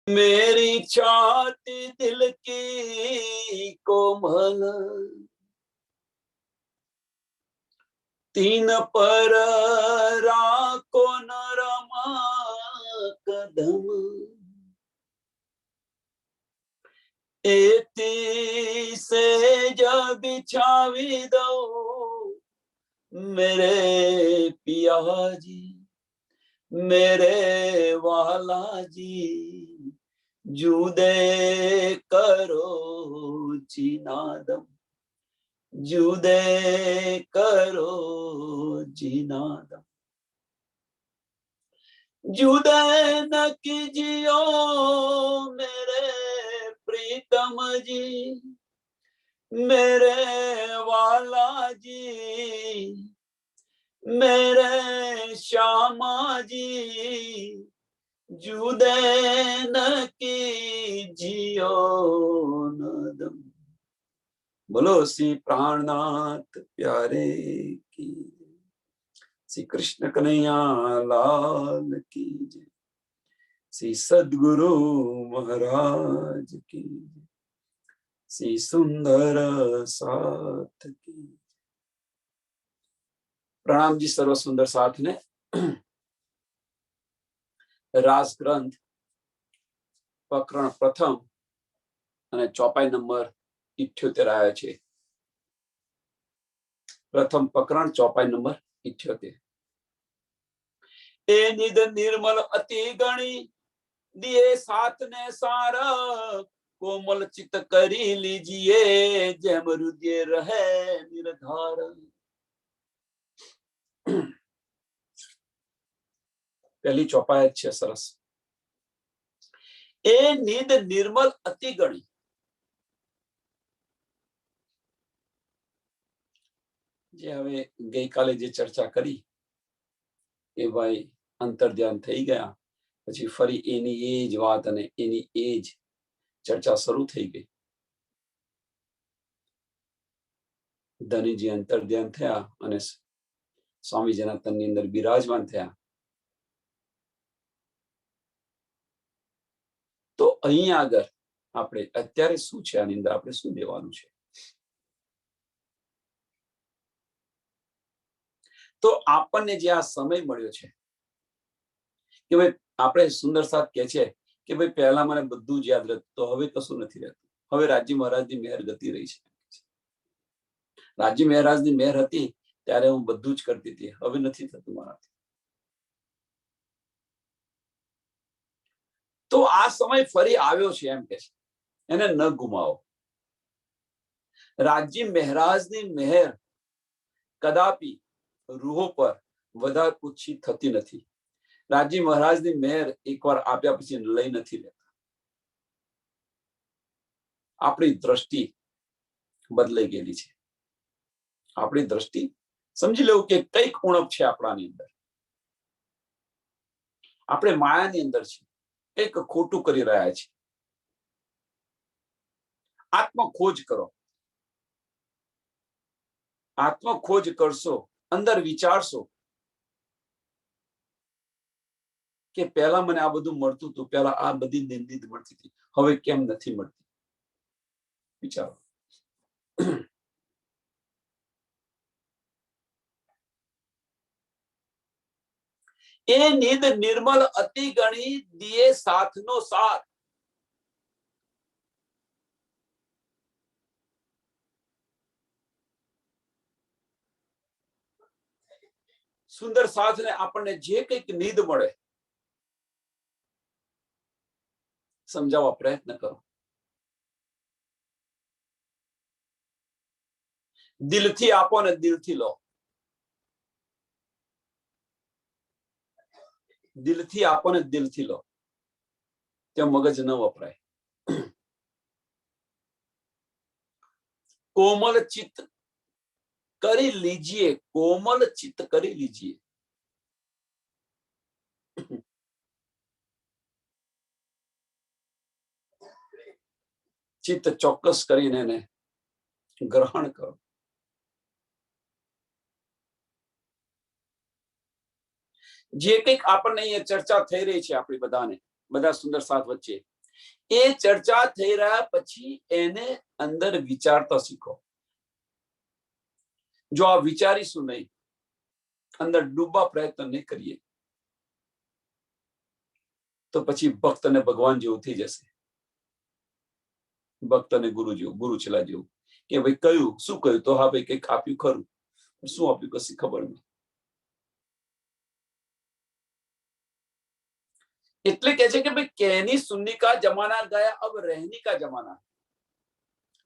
मेरी छाती दिल की कोमल, तीन पर राखो नरमा कदम, एती से जब बिछावी दो मेरे पिया जी, मेरे वाला जी, जुदे करो जिनादम, जुदे करो जिनादम, जुदे न कीजियो मेरे प्रीतम जी, मेरे वाला जी, मेरे श्यामा जी, जुदे न कीजियो नदम। बोलो श्री प्राणनाथ प्यारे की, श्री कृष्ण कन्हैया लाल की जय, श्री सद्गुरु महाराज की, श्री सुंदर साथ की। प्रणाम जी सर्व सुंदर साथ ने। रास ग्रंथ प्रकरण प्रथम અને ચોપાઈ નંબર 78 આવ્યા છે। પ્રથમ પ્રકરણ ચોપાઈ નંબર 78। એ નિધ નિર્મલ અતિ ગણી દિએ સાથ ને સાર, કોમલ ચિત્ત કરી લીજીએ જેમ હૃદય રહે નિર્ધાર। પહેલી ચોપાઈ છે સરસ। એ નિધ નિર્મલ અતિ ગણી, જે હવે ગઈકાલે જે ચર્ચા કરી એ ભાઈ અંતર ધ્યાન થઈ ગયા, પછી ફરી એની એ જ વાત અને એની એ જ ચર્ચા શરૂ થઈ ગઈ। ધનીજી અંતર ધ્યાન થયા અને સ્વામીજીના તનની અંદર બિરાજમાન થયા। તો અહીં આગળ આપણે અત્યારે શું છે, આની અંદર આપણે શું લેવાનું છે? તો આપણને જે આ સમય મળ્યો છે કે ભાઈ આપણે સુંદર સાથ કહે છે કે ભાઈ પહેલા મને બધું જ યાદ રહેતું, તો હવે કશું નથી રહેતું। હવે રાજી મહારાજની મહેર ગતિ રહી છે। રાજી મહારાજની મહેર હતી ત્યારે હું બધું જ કરતી હતી, હવે નથી થતું મારાથી। તો આ સમય ફરી આવ્યો છે એમ કે છે, એને ન ગુમાવો। રાજી મહારાજની મહેર કદાપી રૂહો પર વધારે ઓછી થતી નથી। રાજી મહારાજની મહેર એકવાર આપ્યા પછી લઈ નથી લેતા। આપણી દ્રષ્ટિ બદલાઈ ગયેલી છે। આપણી દ્રષ્ટિ સમજી લેવું કે કઈક ઉણપ છે આપણાની અંદર। આપણે માયાની અંદર છે, કઈક ખોટું કરી રહ્યા છે। આત્મખોજ કરો। આત્મખોજ કરશો, અંદર વિચારશો કે પહેલા મને આ બધું મળતું હતું, પહેલા આ બધી નિંદિત મળતી હતી, હવે કેમ નથી મળતી? વિચારો। એ નિધ નિર્મલ અતિ ગણી દિયે સાથનો સાથ। સુંદર સાથને આપણને જે કંઈક નિધ મળે સમજાવવા પ્રયત્ન કરો। દિલથી આપો ને દિલથી લો। દિલથી આપો ને દિલથી લો, ત્યાં મગજ ન વપરાય। कोमल चित्त करी लीजिए, कोमल चित्त करी लीजिए। चित्त ચોક્કસ કરીને એને ગ્રહણ કરો। જે કંઈક આપણને અહીંયા ચર્ચા થઈ રહી છે આપણી બધાને, બધા સુંદર સાથ વચ્ચે, એ ચર્ચા થઈ રહ્યા પછી એને અંદર વિચારતા શીખો. જો આ વિચારીશું નહીં, અંદર ડૂબવા પ્રયત્ન નહીં કરીએ, તો પછી ભક્ત અને ભગવાન જેવું થઈ જશે. ભક્ત અને ગુરુ જેવું, ગુરુ છેલ્લા જેવું, કે ભાઈ કયું શું કહ્યું તો હા ભાઈ કઈક આપ્યું ખરું, શું આપ્યું કશી ખબર નહીં. એટલે કે છે કે ભાઈ कहनी सुननी का जमाना गया, अब रहनी का जमाना.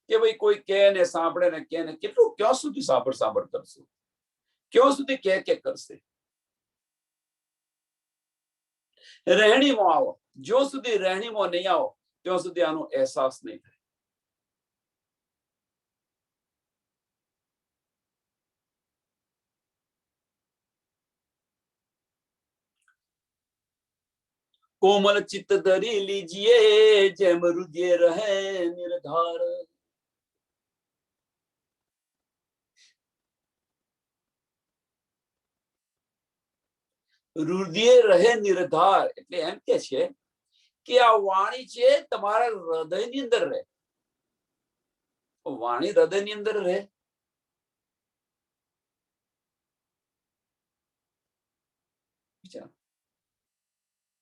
કે ભાઈ કોઈ કહે ને સાંભળે ને કે ને કેટલું ક્યાં સુધી સાંભળ કરશું, ક્યાં સુધી કે કરશે. રહેણીમાં આવો, જો સુધી રહેણીમાં નહીં આવો ત્યાં સુધી આનો અહેસાસ નહીં થાય. कोमल चित्त धरी लीजिए, जय हृदय रहे निर्धार. હૃદય રહે નિર્ધાર એટલે એમ કે છે કે આ વાણી છે તમારા હૃદયની અંદર રહે. વાણી હૃદયની અંદર રહે.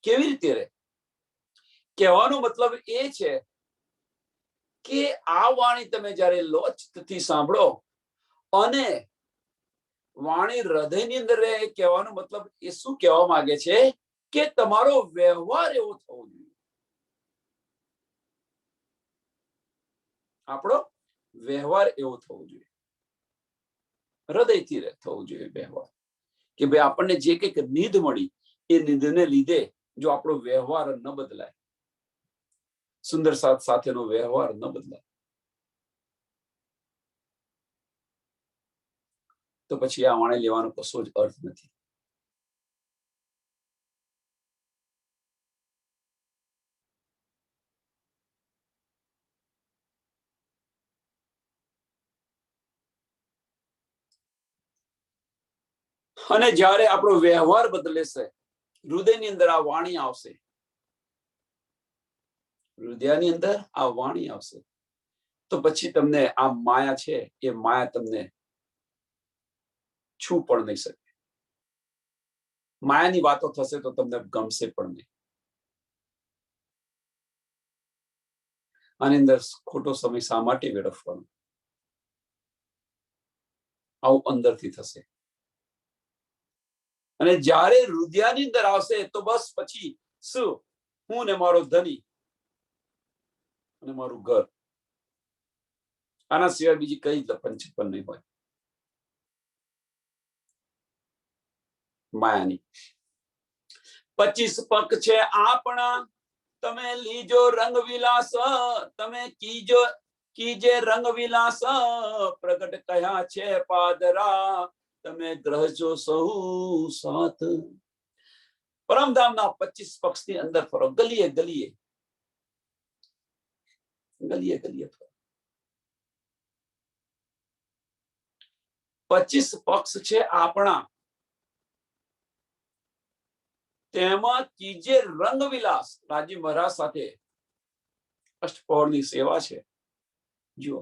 કેવી રીતે રહે? કહેવાનો મતલબ એ છે કે આ વાણી તમે જયારે લોચિતથી સાંભળો અને વાણી હૃદયની અંદર રહે, કહેવાનો મતલબ એ શું કહેવા માંગે છે કે તમારો વ્યવહાર એવો થવો જોઈએ. આપણો વ્યવહાર એવો થવો જોઈએ, હૃદયથી થવો જોઈએ વ્યવહાર. કે ભાઈ આપણને જે કંઈક નીંદ મળી એ નીંદને લીધે જો આપણો વ્યવહાર ન બદલાય, સુંદર સાથ સાથેનો વ્યવહાર ન બદલાય, તો પછી આ વાણી લેવાનો કશો જ અર્થ નથી. અને જ્યારે આપણો વ્યવહાર બદલેશે, હૃદયની અંદર આ વાણી આવશે, હૃદયની અંદર આ વાણી આવશે, તો પછી તમને આ માયા છે એ માયા તમને છું પણ નહીં શકે. માયાની વાતો થશે તો તમને ગમશે પણ નહીં. આની અંદર ખોટો સમય શા માટે વેડફવાનો? આવું અંદરથી થશે. અને જ્યારે હૃદયની અંદર આવશે તો બસ પછી શું, હું ને મારો ધની અને મારું ઘર, આના સિવાય બીજી કઈ લપન છપન નહીં હોય માયાની. 25 પગ છે આપણા, તમે લીજો રંગ વિલાસ, તમે કીજે રંગ વિલાસ, પ્રગટ કયા છે પાદરા, તમે ગ્રહજો સહુ સાથ. પરમધામના 25 પક્ષની અંદર ફરો, ગલીએ ગલીએ ગલીએ ગલીએ ફરો. 25 પક્ષ છે આપણા, તેમાં કીજે રંગ વિલાસ. રાજી મહારાજ સાથે અષ્ટપહોરની સેવા છે. જુઓ,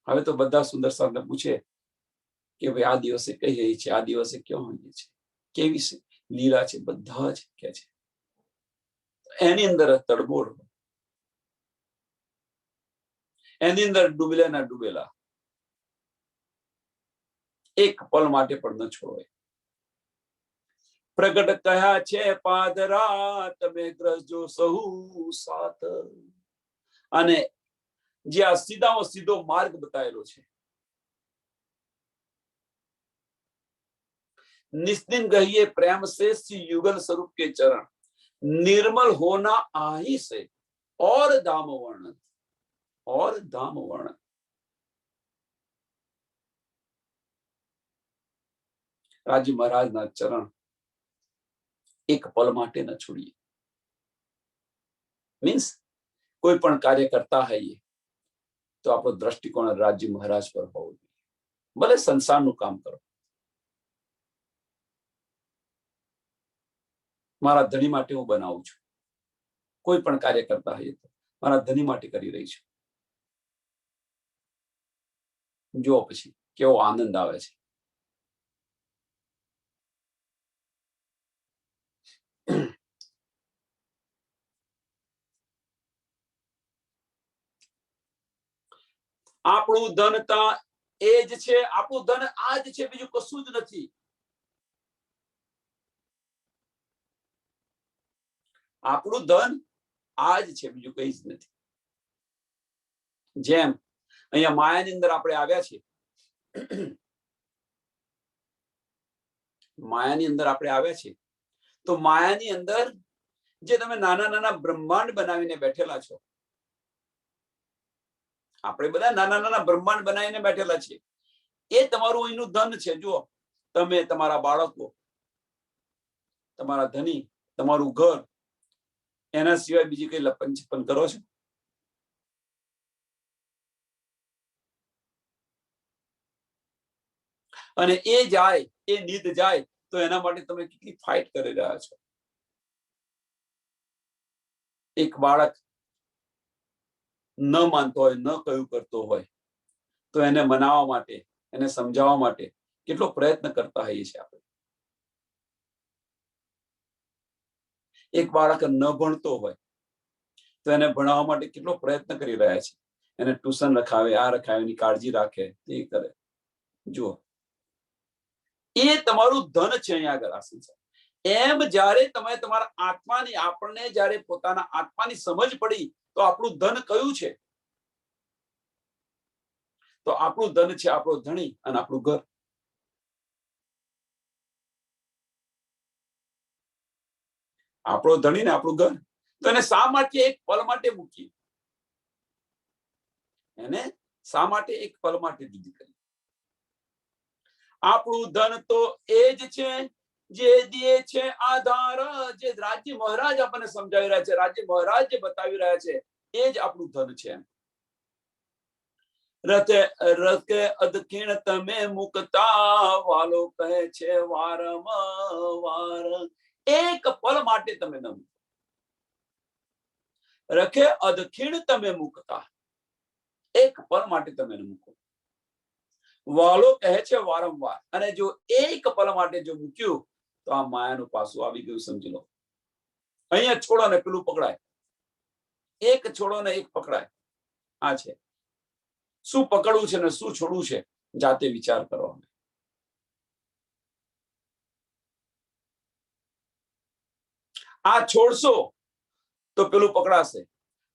હવે તો બધા સુંદર સાધને પૂછે કે ભાઈ આ દિવસે કઈ રહી છે, આ દિવસે ક્યાં હોઈએ છે, કેવી લીલા છે, બધા જ કે છે. એની અંદર તડબોળ, એની અંદર ડૂબેલા ના ડૂબેલા, એક પલ માટે પણ ન છોડે. પ્રગટ કયા છે પાદરા, તમે ગ્રહજો સહુ સાથ. અને જે આ સીધામાં સીધો માર્ગ બતાવેલો છે, निस्दिन गहिए प्रेम से युगल स्वरूप के चरण, निर्मल होना आही से और दाम वर्णन, और दाम वर्णन. राजी महाराज ना चरण एक पल માટે ન છોડીએ. મીન્સ કોઈ પણ કાર્ય કરતા હોઈએ તો આપણો દ્રષ્ટિકોણ રાજી મહારાજ પર હોવો જોઈએ. ભલે સંસારનું કામ કરો, મારા ધણી માટે હું બનાવું છું, કોઈ પણ કાર્ય કરતા હોઈએ તો મારા ધણી માટે કરી રહી છું. જો પછી કેવો આનંદ આવે છે. આપણું ધનતા એ જ છે, આપણું ધન આ જ છે, બીજું કશું જ નથી. આપણું ધન આ જ છે, બીજું કઈ જ નથી. જેમ અહીંયા માયાની અંદર આપણે આવ્યા છીએ, માયાની અંદર આપણે આવ્યા છીએ, તો માયાની અંદર જે તમે નાના નાના બ્રહ્માંડ બનાવીને બેઠેલા છો, આપણે બધા નાના નાના બ્રહ્માંડ બનાવીને બેઠેલા છીએ, એ તમારું અહીંનું ધન છે. જુઓ, તમે, તમારા બાળકો, તમારા ધણી, તમારું ઘર, એના સિવાય બીજી કઈ લપન છપન કરો છો? અને એ જાય, એ નીંદ જાય તો એના માટે તમે કેટલી ફાઇટ કરી રહ્યા છો. એક બાળક ન માનતો હોય, ન કયું કરતો હોય, તો એને મનાવવા માટે, એને સમજાવવા માટે કેટલો પ્રયત્ન કરતા હોઈએ છીએ આપણે. એક બાળક ન ભણતો હોય તો એને ભણાવવા માટે કેટલો પ્રયત્ન કરી રહ્યા છે. એને ટ્યુશન રખાવે, આ રખાવે, એની કાળજી રાખે, તે કરે. જુઓ, એ તમારું ધન છે અહીંયા આગળ. આ સંસાર એમ જ્યારે તમે તમારા આત્માની, આપણને જ્યારે પોતાના આત્માની સમજ પડી તો આપણું ધન કયું છે? તો આપણું ધન છે આપણો ધણી અને આપણું ઘર. આપણો ધણી ને આપણું ઘર. તો એને શા માટે એક પલ માટે મૂકી? એને શા માટે એક પલ માટે દીધી કરી? આપણું ધન તો એ જ છે જે દે છે આધાર, જે રાજ્ય મહારાજ આપણને સમજાવી રહ્યા છે, રાજ્ય મહારાજ જે બતાવી રહ્યા છે, એ જ આપણું ધન છે. રતે રતે અદખીણ તમે મુકતા, વાલો કહે છે વારંવાર, એક પલ માટે તમે ન મૂકો. રખે અદખીણ તમે મૂકતા, એક પલ માટે તમે ન મૂકો. વાલો કહે છે વારંવાર, અને જો એક પલ માટે જો મૂક્યું તો આ માયાનું પાસું આવી ગયું, સમજી લો. અહીંયા છોડો ને પેલું પકડાય, એક છોડો ને એક પકડાય. આ છે. શું પકડવું છે ને શું છોડવું છે, જાતે વિચાર કરો. આ છોડશો તો પેલું પકડાશે,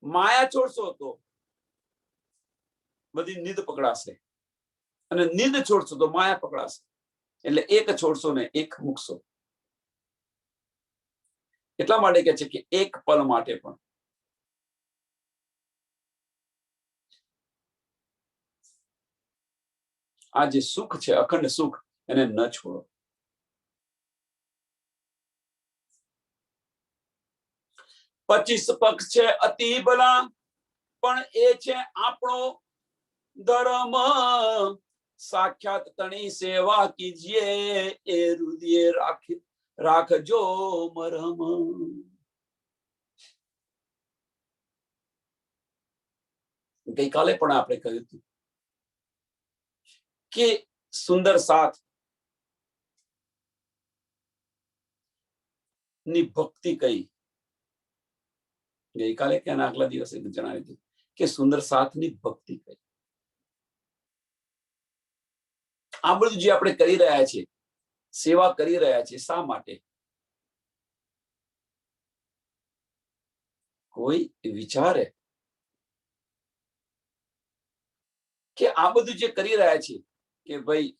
માયા છોડશો તો બધી નિંદ પકડાશે, અને નિંદ છોડશો તો માયા પકડાશે. એટલે એક છોડશો ને એક મૂકશો. એટલા માટે કે છે કે એક પલ માટે પણ આ જે સુખ છે, અખંડ સુખ, એને ન છોડો. પચીસ પક્ષ છે અતિ ભલા, પણ એ છે આપણો ધર્મ. સાક્ષાત તણી સેવા કીજીએ, એ હૃદય રાખજો મરમ. ગઈકાલે પણ આપણે કહ્યું હતું કે સુંદર સાથ ની ભક્તિ કઈ. ગઈકાલે કે આગલા દિવસે જણાવ્યું હતું કે સુંદર સાથ ની ભક્તિ કઈ. આ બધું જે આપણે કરી રહ્યા છીએ, સેવા કરી રહ્યા છીએ, શા માટે? કોઈ વિચારે કે આ બધું જે કરી રહ્યા છીએ, કે ભાઈ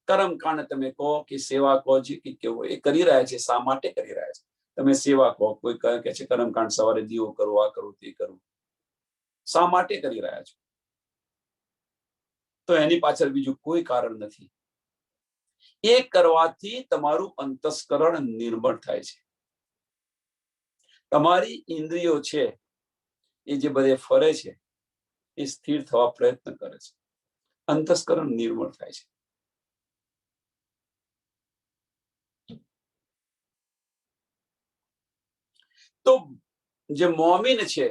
કર્મકાંડ તમે કહો કે સેવા કહો, જે કેવો એ કરી રહ્યા છે, શા માટે કરી રહ્યા છે? તમે સેવા કહો, કોઈ કહે છે કર્મકાંડ, સવારે દીવો કરો, આ કરું, તે કરું, શા માટે કરી રહ્યા છો? તો એની પાછળ બીજું કોઈ કારણ નથી. એ કરવાથી તમારું અંતસ્કરણ નિર્મળ થાય છે. તમારી ઇન્દ્રિયો છે એ જે બધે ફરે છે એ સ્થિર થવા પ્રયત્ન કરે છે, અંતસ્કરણ નિર્મળ થાય છે. તો જે મોમીન છે,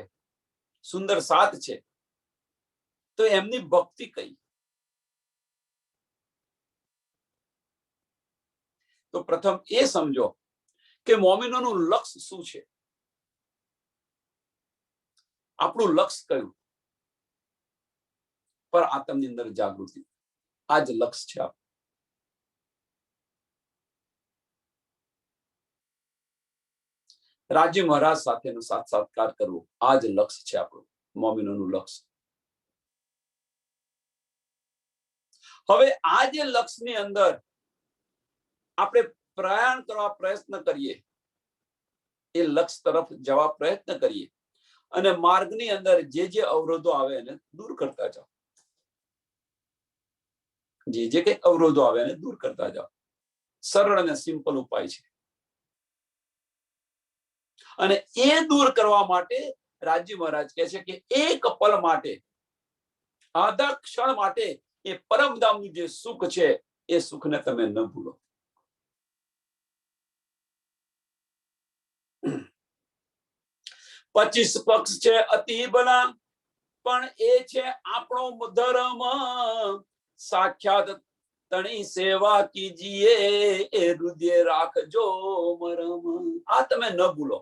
સુંદર સાત છે, તો એમની ભક્તિ કઈ? તો પ્રથમ એ સમજો કે મોમીનોનું લક્ષ્ય શું છે. આપણું લક્ષ્ય કયું? પર આત્મની અંદર જાગૃતિ, આ જ લક્ષ્ય છે આપણું. રાજી મહારાજ સાથેનો સાક્ષાત્કાર કરવો, આ જ લક્ષ્ય છે આપણું, મોમીનોનું લક્ષ્ય. હવે આ જે લક્ષ્યની અંદર આપણે પ્રયાણ કરવા પ્રયત્ન કરીએ, એ લક્ષ્ય તરફ જવા પ્રયત્ન કરીએ, અને માર્ગની અંદર જે અવરોધો આવે એને દૂર કરતા જાઓ. જે કઈ અવરોધો આવે એને દૂર કરતા જાઓ. સરળ અને સિમ્પલ ઉપાય છે. અને એ દૂર કરવા માટે રાજી મહારાજ કહે છે કે એક પલ માટે, આધા ક્ષણ માટે એ પરમધામનું જે સુખ છે એ સુખને તમે ન ભૂલો. પચીસ પક્ષ છે અતિ બલા, પણ એ છે આપણો ધર્મ. સાક્ષાત તણી સેવા કીજીએ, એ હૃદય રાખજો મરમ. આ તમે ન ભૂલો.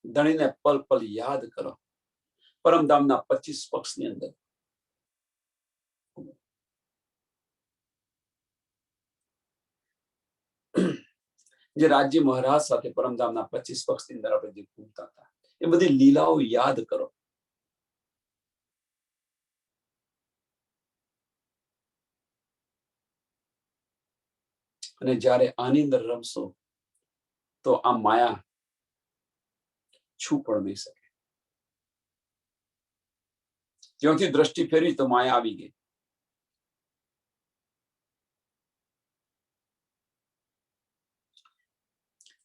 ધણીને પલ પલ યાદ કરો. પરમધામના 25 પક્ષની અંદર જે રાજ્ય મહારાજ સાથે પરમધામના 25 પક્ષની અંદર આપણે જે ઘૂમતા હતા, એ બધી લીલાઓ યાદ કરો. અને જ્યારે આની અંદર રમશો તો આ માયા છું પણ નહીં શકે. ત્યાંથી દ્રષ્ટિ ફેરવી તો માયા આવી ગઈ.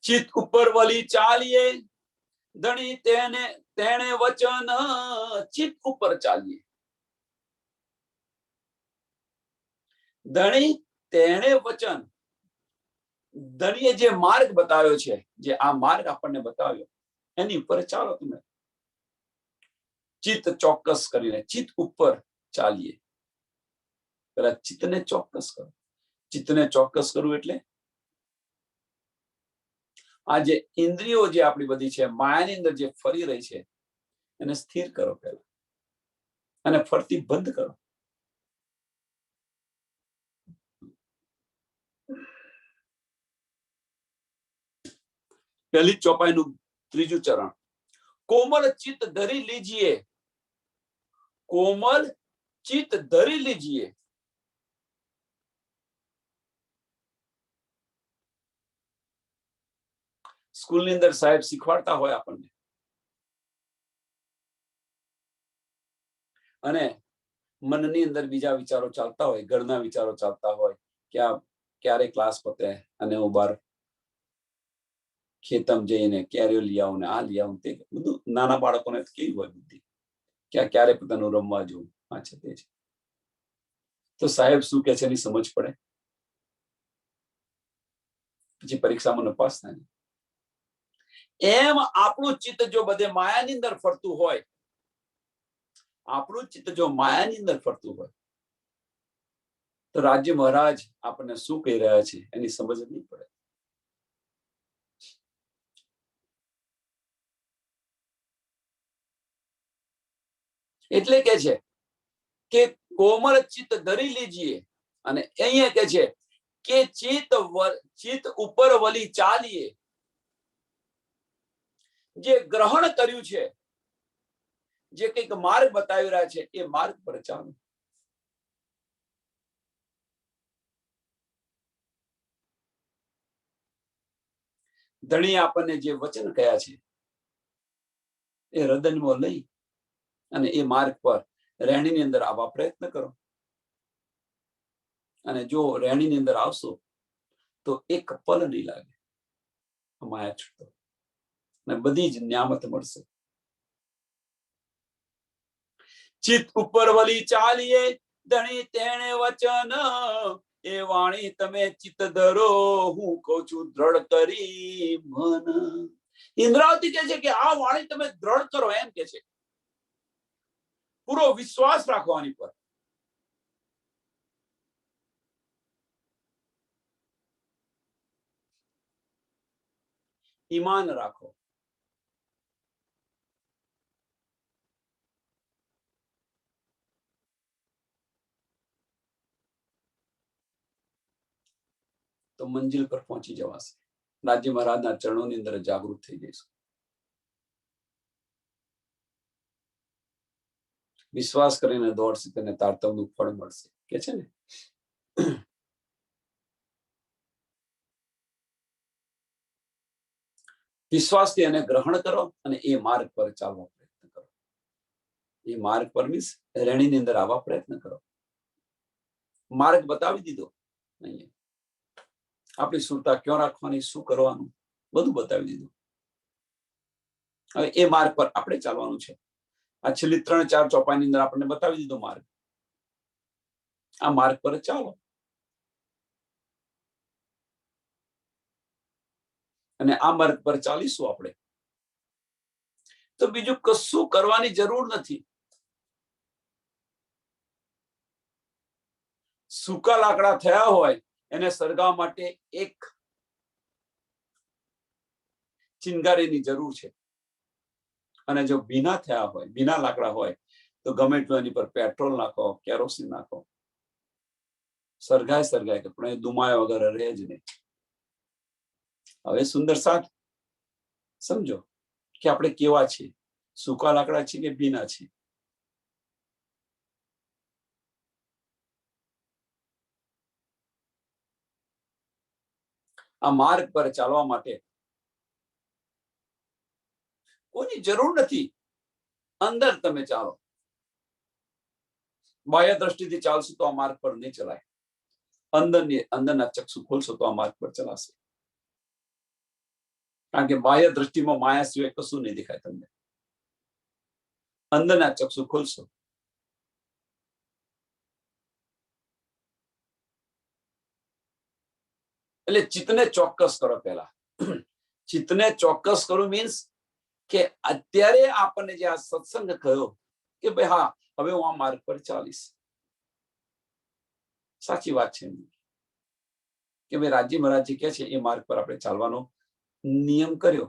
ચિત્ત ઉપર વળી ચાલીએ, ધણી તેણે વચન, ચિત્ત ઉપર ચાલીએ. ધણી તેણે વચન, ધણીએ જે માર્ગ બતાવ્યો છે, જે આ માર્ગ આપણને બતાવ્યો, એની ઉપર ચાલો તમે. ચિત્ત ચોક્કસ કરીને ચિત્ત ઉપર ચાલીએ. પેલા ચિત્તને ચોક્કસ કરો. ચિત્તને ચોક્કસ કરવું એટલે આ જે ઇન્દ્રિયો જે આપણી બધી છે, માયાની અંદર જે ફરી રહી છે, એને સ્થિર કરો પહેલા, અને ફરતી બંધ કરો. પહેલી ચોપાઈનું ત્રીજું ચરણ, કોમલ ચિત્ત ધરી લીજીએ. કોમલ ચિત્ત ધરી લીજીએ. સ્કૂલની અંદર સાહેબ શીખવાડતા હોય આપણને, અને મનની અંદર બીજા વિચારો ચાલતા હોય, ઘરના વિચારો ચાલતા હોય, ક્યારે ક્લાસ પતે અને હું બહાર ખેતમ જઈને કેરીઓ લઈ આવું ને આ લઈ આવું, તે બધું નાના બાળકોને કેવી હોય બુદ્ધિ, ક્યારે પોતાનું રમવા જવું, આ છે તે છે. તો સાહેબ શું કે છે એની સમજ પડે, પછી પરીક્ષામાં નપાસ થાય. એમ આપણું ચિત્ત જો બધે માયાની અંદર ફરતું હોય, આપણું ચિત્ત જો માયાની અંદર ફરતું હોય, તો રાજ્ય મહારાજ આપણને શું કહી રહ્યા છે એની સમજ નહીં પડે. એટલે કે છે કે કોમળ ચિત્ત ધરી લીજીએ, અને અહીંયા કે છે કે ચિત્ત ઉપર વળી ચાલીએ. જે ગ્રહણ કર્યું છે, જે કંઈક માર્ગ બતાવી રહ્યા છે, એ માર્ગ પર ચાલો. ધણી આપણને જે વચન કયા છે એ હૃદયમાં લઈ અને એ માર્ગ પર રહેણીની અંદર આવવા પ્રયત્ન કરો. અને જો રહેણીની અંદર આવશો તો એક પલ નહીં લાગે, માયા છૂટો અને બધી જ ન્યામત મળશે. ચિત ઉપર વલી ચાલીએ ધણી તેણે વચન એ વાણી તમે ચિત ધરો હું કહું છું દ્રઢ કરી મન. ઇન્દ્રાવતી કહે છે કે આ વાણી તમે દ્રઢ કરો, એમ કે છે. પૂરો વિશ્વાસ રાખો આની પર. ઈમાન રાખો. તો મંજિલ પર પહોંચી જવાશે. રાજ્ય મહારાજના ચરણોની અંદર જાગૃત થઈ જઈશું. વિશ્વાસ કરીને દોડશે તેને તારતમનું ફળ મળશે, કે છે ને. વિશ્વાસથી એને ગ્રહણ કરો અને એ માર્ગ પર ચાલવા પ્રયત્ન કરો. એ માર્ગ પર મીન્સ રેણીની અંદર આવવા પ્રયત્ન કરો. માર્ગ બતાવી દીધો. નહીં, આપણી સુરતા ક્યાં રાખવાની, શું કરવાનું, બધું બતાવી દીધું. હવે એ માર્ગ પર આપણે ચાલવાનું છે. આ છેલ્લી 3-4 ચોપાઈની અંદર આપણને બતાવી દીધો માર્ગ. આ માર્ગ પર ચાલો અને આ માર્ગ પર ચાલીશું આપણે. તો બીજું કશું કરવાની જરૂર નથી. સૂકા લાકડા થયા હોય એને સળગાવવા માટે એક ચિનગારીની જરૂર છે. અને જો ભીના થયા હોય, ભીના લાકડા હોય, તો ગમે એટલું એની પર પેટ્રોલ નાખો, કેરોસીન નાખો, સળગાય કે પણ એ ધુમાયા વગર રહે જ નહીં. હવે સુંદર સાથ સમજો કે આપણે કેવા છીએ, સૂકા લાકડા છીએ કે ભીના છીએ. આ માર્ગ પર ચાલવા માટે કોઈની જરૂર નથી. અંદર તમે ચાલો. બાહ્ય દ્રષ્ટિથી ચાલશું તો આ માર્ગ પર નહીં ચલાય. અંદરના ચક્ષુ ખોલશો તો આ માર્ગ પર ચલાશે. કારણ કે બાહ્ય દ્રષ્ટિમાં માયા સિવાય કશું નહીં દેખાય તમને. અંદરના ચક્ષુ ખોલશો એટલે ચિત્તને ચોક્કસ કરો. પહેલા ચિત્તને ચોક્કસ કરો મીન્સ કે અત્યારે આપણને જે આ સત્સંગ કહ્યો કે ભાઈ હા, હવે હું આ માર્ગ પર ચાલીશ. સાચી વાત છે કે ભાઈ રાજ્ય મહારાજજી કે છે એ માર્ગ પર આપણે ચાલવાનો નિયમ કર્યો,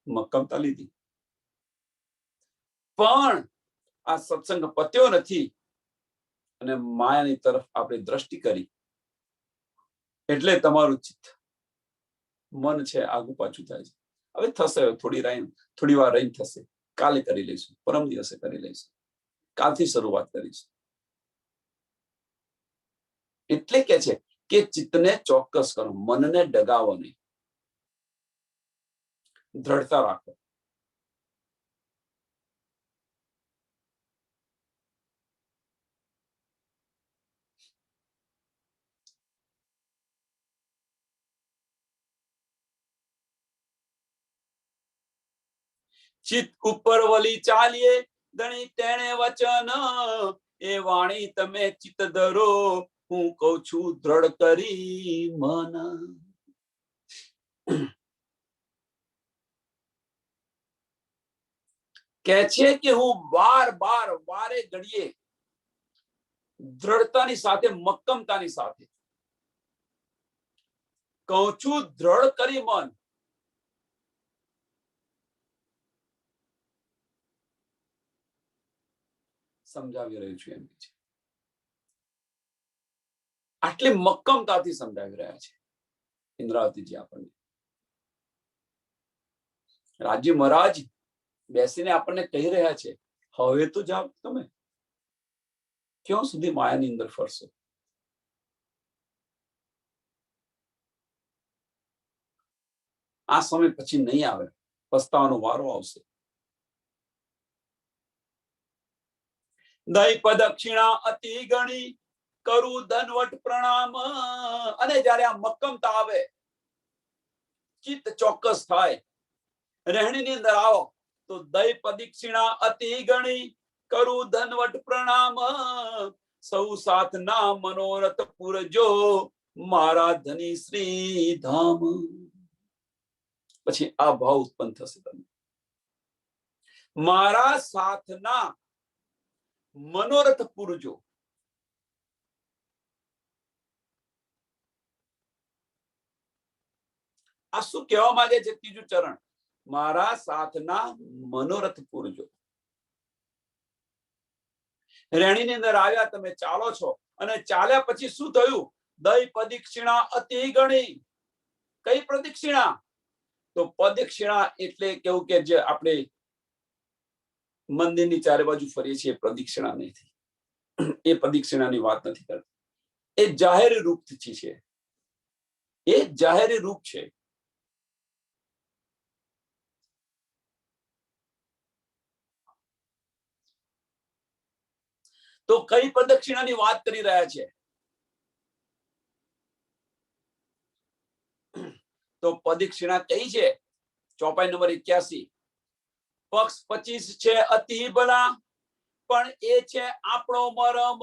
મક્કમતા લીધી. પણ આ સત્સંગ પત્યો નથી અને માયાની તરફ આપણે દ્રષ્ટિ કરી એટલે તમારું ચિત્ત, મન છે આગુ પાછું થાય છે. હવે થશે, થોડી વાર રહી થશે. કાલે કરી લઈશું, પરમ દિવસે કરી લઈશું, કાલથી શરૂઆત કરીશું. એટલે કે છે કે ચિત્તને ચોક્કસ કરો, મનને ડગાવો નહીં, દ્રઢતા રાખો. ચિત્ત ઉપર વલી ચાલીએ ધણી તેણે વચન એ વાણી તમે ચિત્ત ધરો હું કહું છું દ્રઢ કરી મન. કે છે કે હું વારે ઘડીએ દ્રઢતાની સાથે, મક્કમતાની સાથે કહું છું દ્રઢ કરી મન. સમજાવી રહ્યું છું એમ છે. આટલી મક્કમતાથી સમજાવી રહ્યા છે ઇન્દ્રાવતીજી આપણને. રાજ્ય મહારાજ બેસીને આપણને કહી રહ્યા છે, હવે તો જાઓ તમે. ક્યાં સુધી માયાની અંદર ફરશો? આ સમય પછી નહીં આવે, પસ્તાવાનો વારો આવશે. દૈપ દક્ષિણા અતિ ગણી કરું દનવટ પ્રણામ. અને જયારે આ મક્કમતા આવે, ચિત્ત ચોક્કસ થાય, રહેણીની અંદર આવો તો દૈપ દક્ષિણા અતિ ગણી કરું ધનવટ પ્રણામ, સૌ સાથના મનોરથ પૂરજો, મારા ધની શ્રી ધામ. પછી આ ભાવ ઉત્પન્ન થશે. તમે મારા સાથના મનોરથ પૂરજો. આ શું કહેવા માંગે છે? ત્રીજું ચરણ, મારા સાથના મનોરથ પૂરજો. રેણીની અંદર આવ્યા, તમે ચાલો છો, અને ચાલ્યા પછી શું થયું? દય પ્રદક્ષિણા અતિ ગણી. કઈ પ્રદક્ષિણા? તો પ્રદક્ષિણા એટલે કેવું કે જે આપણે મંદિરની ચારે બાજુ ફરીએ છીએ, પ્રદક્ષિણા નથી. એ પ્રદક્ષિણાની વાત નથી કરતી. એ જાહેરી રૂપ છે. એ જાહેરી રૂપ છે. તો કઈ પ્રદક્ષિણાની વાત કરી રહ્યા છે? તો પ્રદક્ષિણા કઈ છે? ચોપાઈ નંબર 81. પક્ષ 25 છે અતિ ભલા, પણ એ છે આપણો મરમ,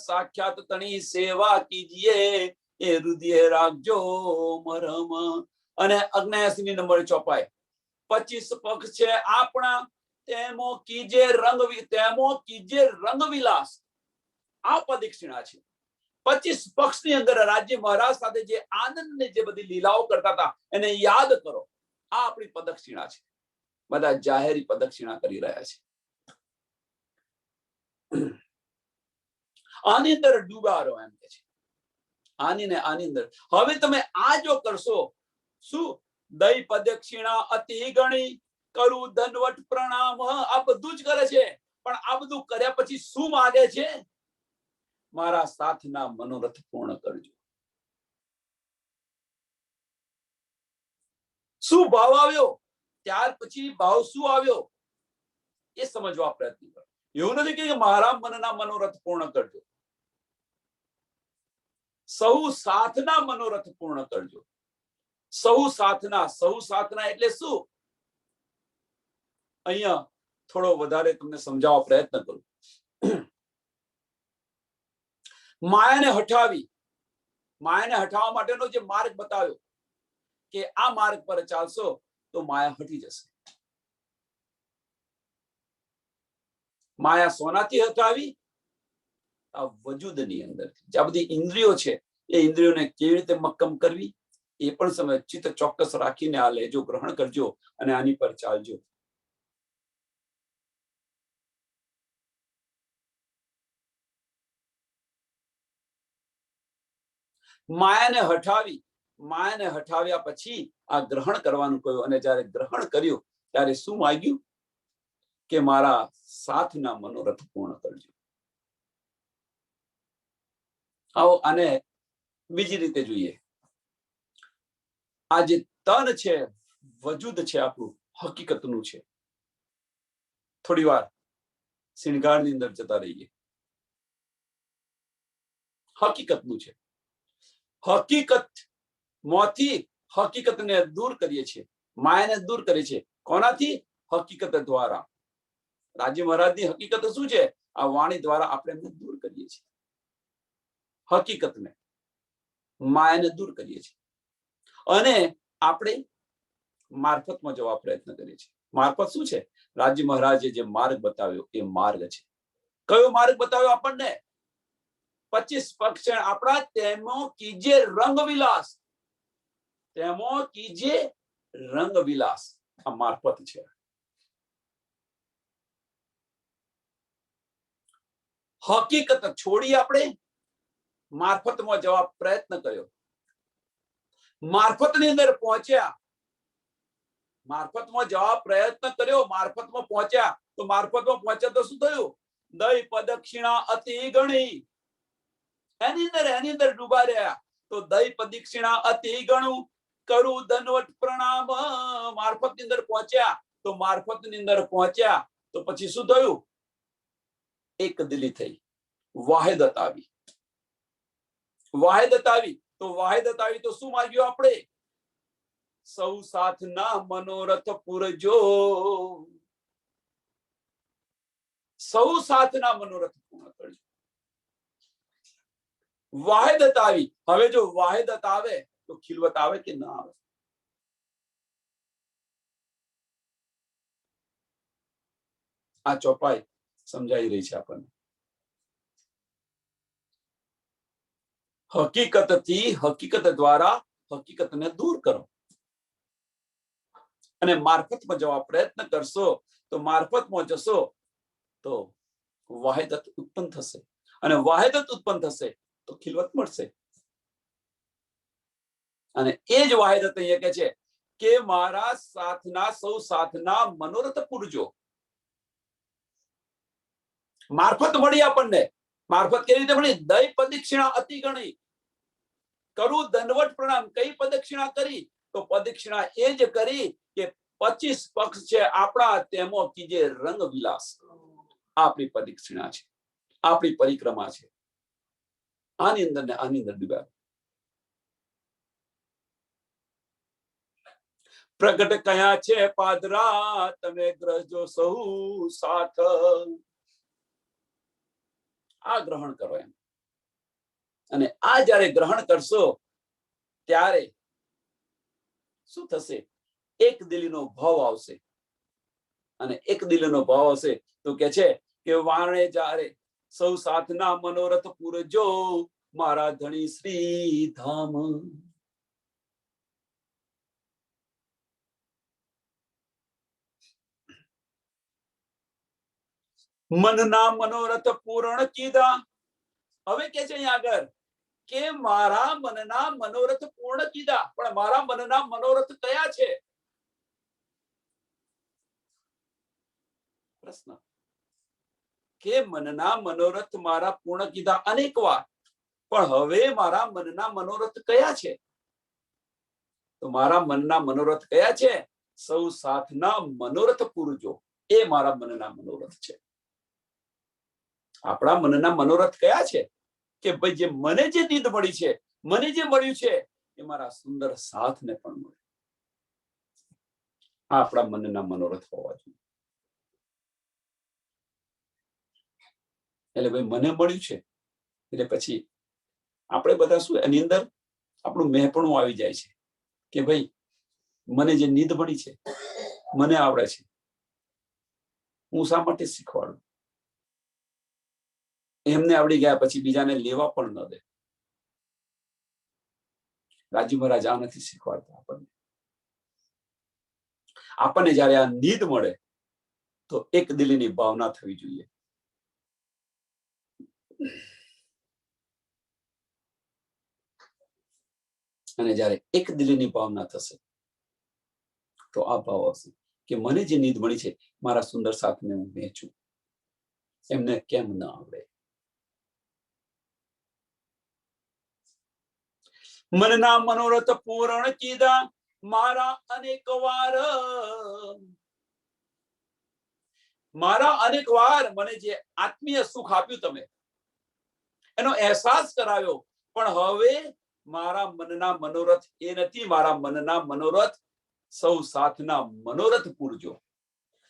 સાક્ષાત તણી સેવા કીજીએ, એ હૃદય રાખજો મરમ. અને 79 નંબર ચોપાઈ, 25 પક્ષ છે આપણા, તેમો કીજે રંગ વિલાસ. આ પ્રદક્ષિણા છે. 25 પક્ષની અંદર રાજ્ય મહારાજ સાથે જે આનંદ જે બધી લીલાઓ કરતા હતા એને યાદ કરો. આ આપણી પ્રદક્ષિણા છે. બધા જાહેરી પ્રદક્ષિણા કરી રહ્યા છે. આની અંદર ડૂબારો એમ કે છે. આની ને આની અંદર હવે તમે આ જો કરશો, શું? દય પ્રદક્ષિણા અતિ ગણી, કરું ધનવટ પ્રણામ. આ બધું જ કરે છે, પણ આ બધું કર્યા પછી શું માંગે છે? મારા સાથના મનોરથ પૂર્ણ કરજો. શું ભાવ આવ્યો? ત્યાર પછી ભાવ શું આવ્યો એ સમજવા પ્રયત્ન કરો. એવું નથી કે મારા મનના મનોરથ પૂર્ણ કરજો. સૌ સાથના મનોરથ પૂર્ણ કરજો. સૌ સાથના એટલે શું? અહીંયા થોડો વધારે તમને સમજાવવા પ્રયત્ન કરું. માયાને હટાવવા માટેનો જે માર્ગ બતાવ્યો કે આ માર્ગ પર ચાલશો તો માયા હટી જશે. માયા સોનાથી હટાવી? આ વજૂદની અંદર જે બધી ઇન્દ્રિયો છે એ ઇન્દ્રિયોને કેવી રીતે મક્કમ કરવી એ પણ સમય ચિત્ત ચોક્કસ રાખીને આ લેજો, ગ્રહણ કરજો અને આની પર ચાલજો. માયાને હટાવ્યા પછી આ ગ્રહણ કરવાનું કહ્યું, અને જ્યારે ગ્રહણ કર્યું ત્યારે શું માંગ્યું? કે મારા સાથના મનોરથ પૂર્ણ કરજો. આવો આને બીજી રીતે જોઈએ. આ જે તન છે, વજૂદ છે, આપણું હકીકતનું છે. થોડી વાર શિણગારની અંદર જતા રહીએ. હકીકતનું છે. હકીકત માંથી હકીકતને દૂર કરીએ છીએ, માયાને દૂર કરીએ છીએ. કોનાથી? હકીકત દ્વારા. રાજ્ય મહારાજની હકીકત શું છે? આ વાણી દ્વારા આપણે એમને દૂર કરીએ છીએ. હકીકતને, માયાને દૂર કરીએ છીએ અને આપણે મારફતમાં જવા પ્રયત્ન કરીએ છીએ. મારફત શું છે? રાજ્ય મહારાજે જે માર્ગ બતાવ્યો એ માર્ગ છે. કયો માર્ગ બતાવ્યો આપણને? 25 પક્ષ આપણા, તેનો કીજે રંગવિલાસ. તેનો કીજે રંગવિલાસ. આ મારફત છે. હકીકત છોડી આપણે મારફતમાં જવા પ્રયત્ન કર્યો. મારફતની અંદર પહોંચ્યા, મારફતમાં જવા પ્રયત્ન કર્યો, મારફતમાં પહોંચ્યા તો શું થયું? દય પ્રદક્ષિણા અતિ ગણી. એની અંદર ડૂબા રહ્યા. તો દય પ્રદક્ષિણા અતિ ગણું, કરું ધનવટ પ્રણામ. મારફતની અંદર પહોંચ્યા તો પછી શું થયું? એક દિલી થઈ, વાહિદત આવી. તો શું માંગ્યું આપણે? સૌ સાથના મનોરથ પૂરજો. સૌ સાથના મનોરથ પૂર્ણ કરજો. વાહિદત આવી. હવે જો વાહિદત આવે તો ખિલવત આવે કે ના આવે? આ ચોપાઈ સમજાઈ રહી છે આપણને. હકીકતથી હકીકત દ્વારા હકીકતને દૂર કરો અને મારફતમાં જવા પ્રયત્ન કરશો તો મારફતમાં જશો તો વાહિદત ઉત્પન્ન થશે અને વાહિદત ઉત્પન્ન થશે તો ખિલવત મળશે. અને એ જ વાહિદત અહીંયા કે છે કે મારા સાથના સૌ સાથના મનોરથ પૂરજો. મારફત મળી આપણને. મારફત કેવી રીતે મળી? દય પ્રદક્ષિણા અતિ ગણી. કરું દંડવટ પ્રણામ. કઈ પ્રદક્ષિણા કરી? તો પ્રદક્ષિણા એ જ કરી કે 25 પક્ષ છે આપણા, તેમાં કીજે રંગ વિલાસ. આપણી પ્રદક્ષિણા છે, આપણી પરિક્રમા છે. આની અંદર ને આની અંદર ડૂબ્યા. પ્રગટ કયા છે પાદરા, તમે ગ્રહજો સહુ સાથ. આ ગ્રહણ કરો એમ. અને આ જયારે ગ્રહણ કરશો ત્યારે શું થશે? એક દિલીનો ભાવ આવશે. અને એક દિલીનો ભાવ આવશે તો કે છે કે વાણે જારે સૌ સાથના મનોરથ પૂરજો, મારા ધણી શ્રી ધામ. મનના મનોરથ પૂર્ણ કીધા. હવે કે છે અહીંયા આગળ કે મારા મનના મનોરથ પૂર્ણ કીધા. પણ મારા મનના મનોરથ કયા છે? પ્રશ્ન. કે મનના મનોરથ મારા પૂર્ણ કીધા અનેક વાર, પણ હવે મારા મનના મનોરથ કયા છે? તો મારા મનના મનોરથ કયા છે? સૌ સાથના મનોરથ પૂરજો. એ મારા મનના મનોરથ છે. આપણા મનના મનોરથ કયા છે? કે ભાઈ જે મને જે નીંદ મળી છે, મને જે મળ્યું છે એ મારા સુંદર સાથને પણ મળે. આ આપણા મનના મનોરથ હોવા જોઈએ. એટલે ભાઈ મને મળ્યું છે એટલે પછી આપણે બધા શું એની અંદર આપણું મેં આવી જાય છે કે ભાઈ મને જે નીંદ મળી છે, મને આવડે છે, હું શા માટે શીખવાડું? એમને આવડી ગયા પછી બીજાને લેવા પણ ન દે. રાજી મહારાજ આ નથી શીખવાડતા આપણને. આપણને જયારે આ નીંદ મળે તો એક દિલીની ભાવના થવી જોઈએ. અને જયારે એક દિલીની ભાવના થશે તો આ ભાવ આવશે કે મને જે નીંદ મળી છે મારા સુંદર સાથને હું વહેંચું. એમને કેમ ન આવડે? મનના મનોરથ પૂર્ણ કીધા મારા અનેક વાર. મારા અનેક વાર મને જે આત્મીય સુખ આપ્યું તમે, એનો અહેસાસ કરાવ્યો. પણ હવે મારા મનના મનોરથ એ નથી. મારા મનના મનોરથ સૌ સાથના મનોરથ પૂરજો.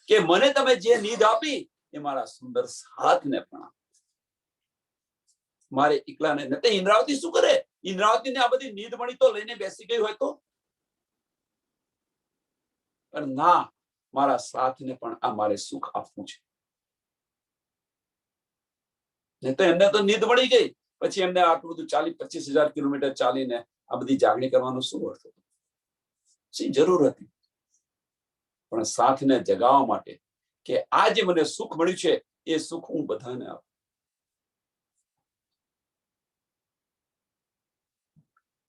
કે મને તમે જે નીંદ આપી એ મારા સુંદર સાથને પણ આપો. મારે એકલાને નથી. ઇન્દ્રાવતી શું કરે? ઇન્દ્રાવતીને આ બધી નીંદ મળી તો લઈને બેસી ગઈ હોય તો? પણ ના, મારા સાથને પણ આ મારે સુખ આપવું છે. તો એમને તો નીંદ મળી ગઈ, પછી એમને આટલું બધું 40-25 હજાર કિલોમીટર ચાલીને આ બધી જાગણી કરવાનો શું અર્થ હતો? શી જરૂર હતી? પણ સાથને જગાવવા માટે કે આ જે મને સુખ મળ્યું છે એ સુખ હું બધાને આપું.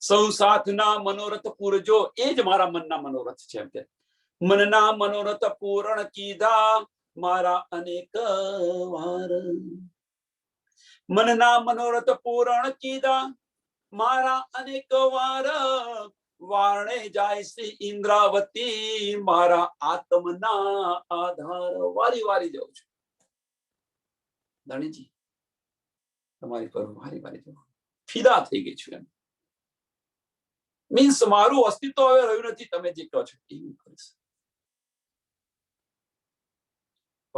સૌ સાથના મનોરથ પૂરજો. એ જ મારા મનના મનોરથ છે. એમ કે મનના મનોરથ પૂર્ણ કીધા મારા અનેક વાર. મનના મનોરથ પૂર્ણ કીધા મારા અનેક વાર. વારણે જાય શ્રી ઇન્દ્રાવતી, મારા આત્મના આધાર. વારી વારી જાઉં છું ધણીજી, તમારી પર વારી વારી જાઉં. ફિદા થઈ ગઈ છું. એમ મીન્સ મારું અસ્તિત્વ હવે રહ્યું નથી. તમે જે કહો છો એવું કરીશ.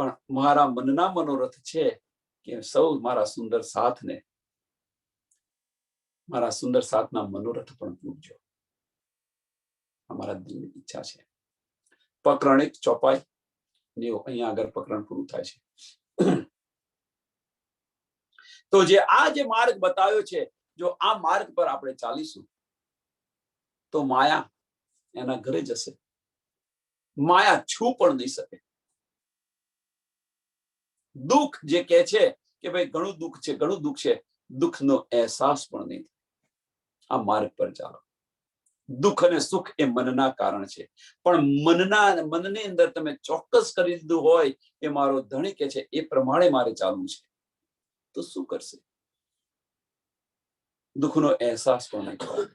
પણ મારા મનના મનોરથ છે કે સૌ મારા સુંદર સાથના મનોરથ પણ પૂરજો. અમારા દિલની ઈચ્છા છે. પ્રકરણ 1 ચોપાઈ ને અહીંયા આગળ પ્રકરણ પૂરું થાય છે. તો જે માર્ગ બતાવ્યો છે, જો આ માર્ગ પર આપણે ચાલીશું તો માયા એના ઘરે જશે. માયા છૂ પણ નહીં શકે. દુઃખ જે કહે છે કે ભાઈ ઘણું દુઃખ છે, દુઃખનો અહેસાસ પણ નહીં. આ માર્ગ પર ચાલો. દુઃખ અને સુખ એ મનના કારણ છે, પણ મનની અંદર તમે ચોક્કસ કરી દીધું હોય કે મારો ધણી કે છે એ પ્રમાણે મારે ચાલવું છે, તો શું કરશે? દુઃખનો અહેસાસ પણ નહીં થાય.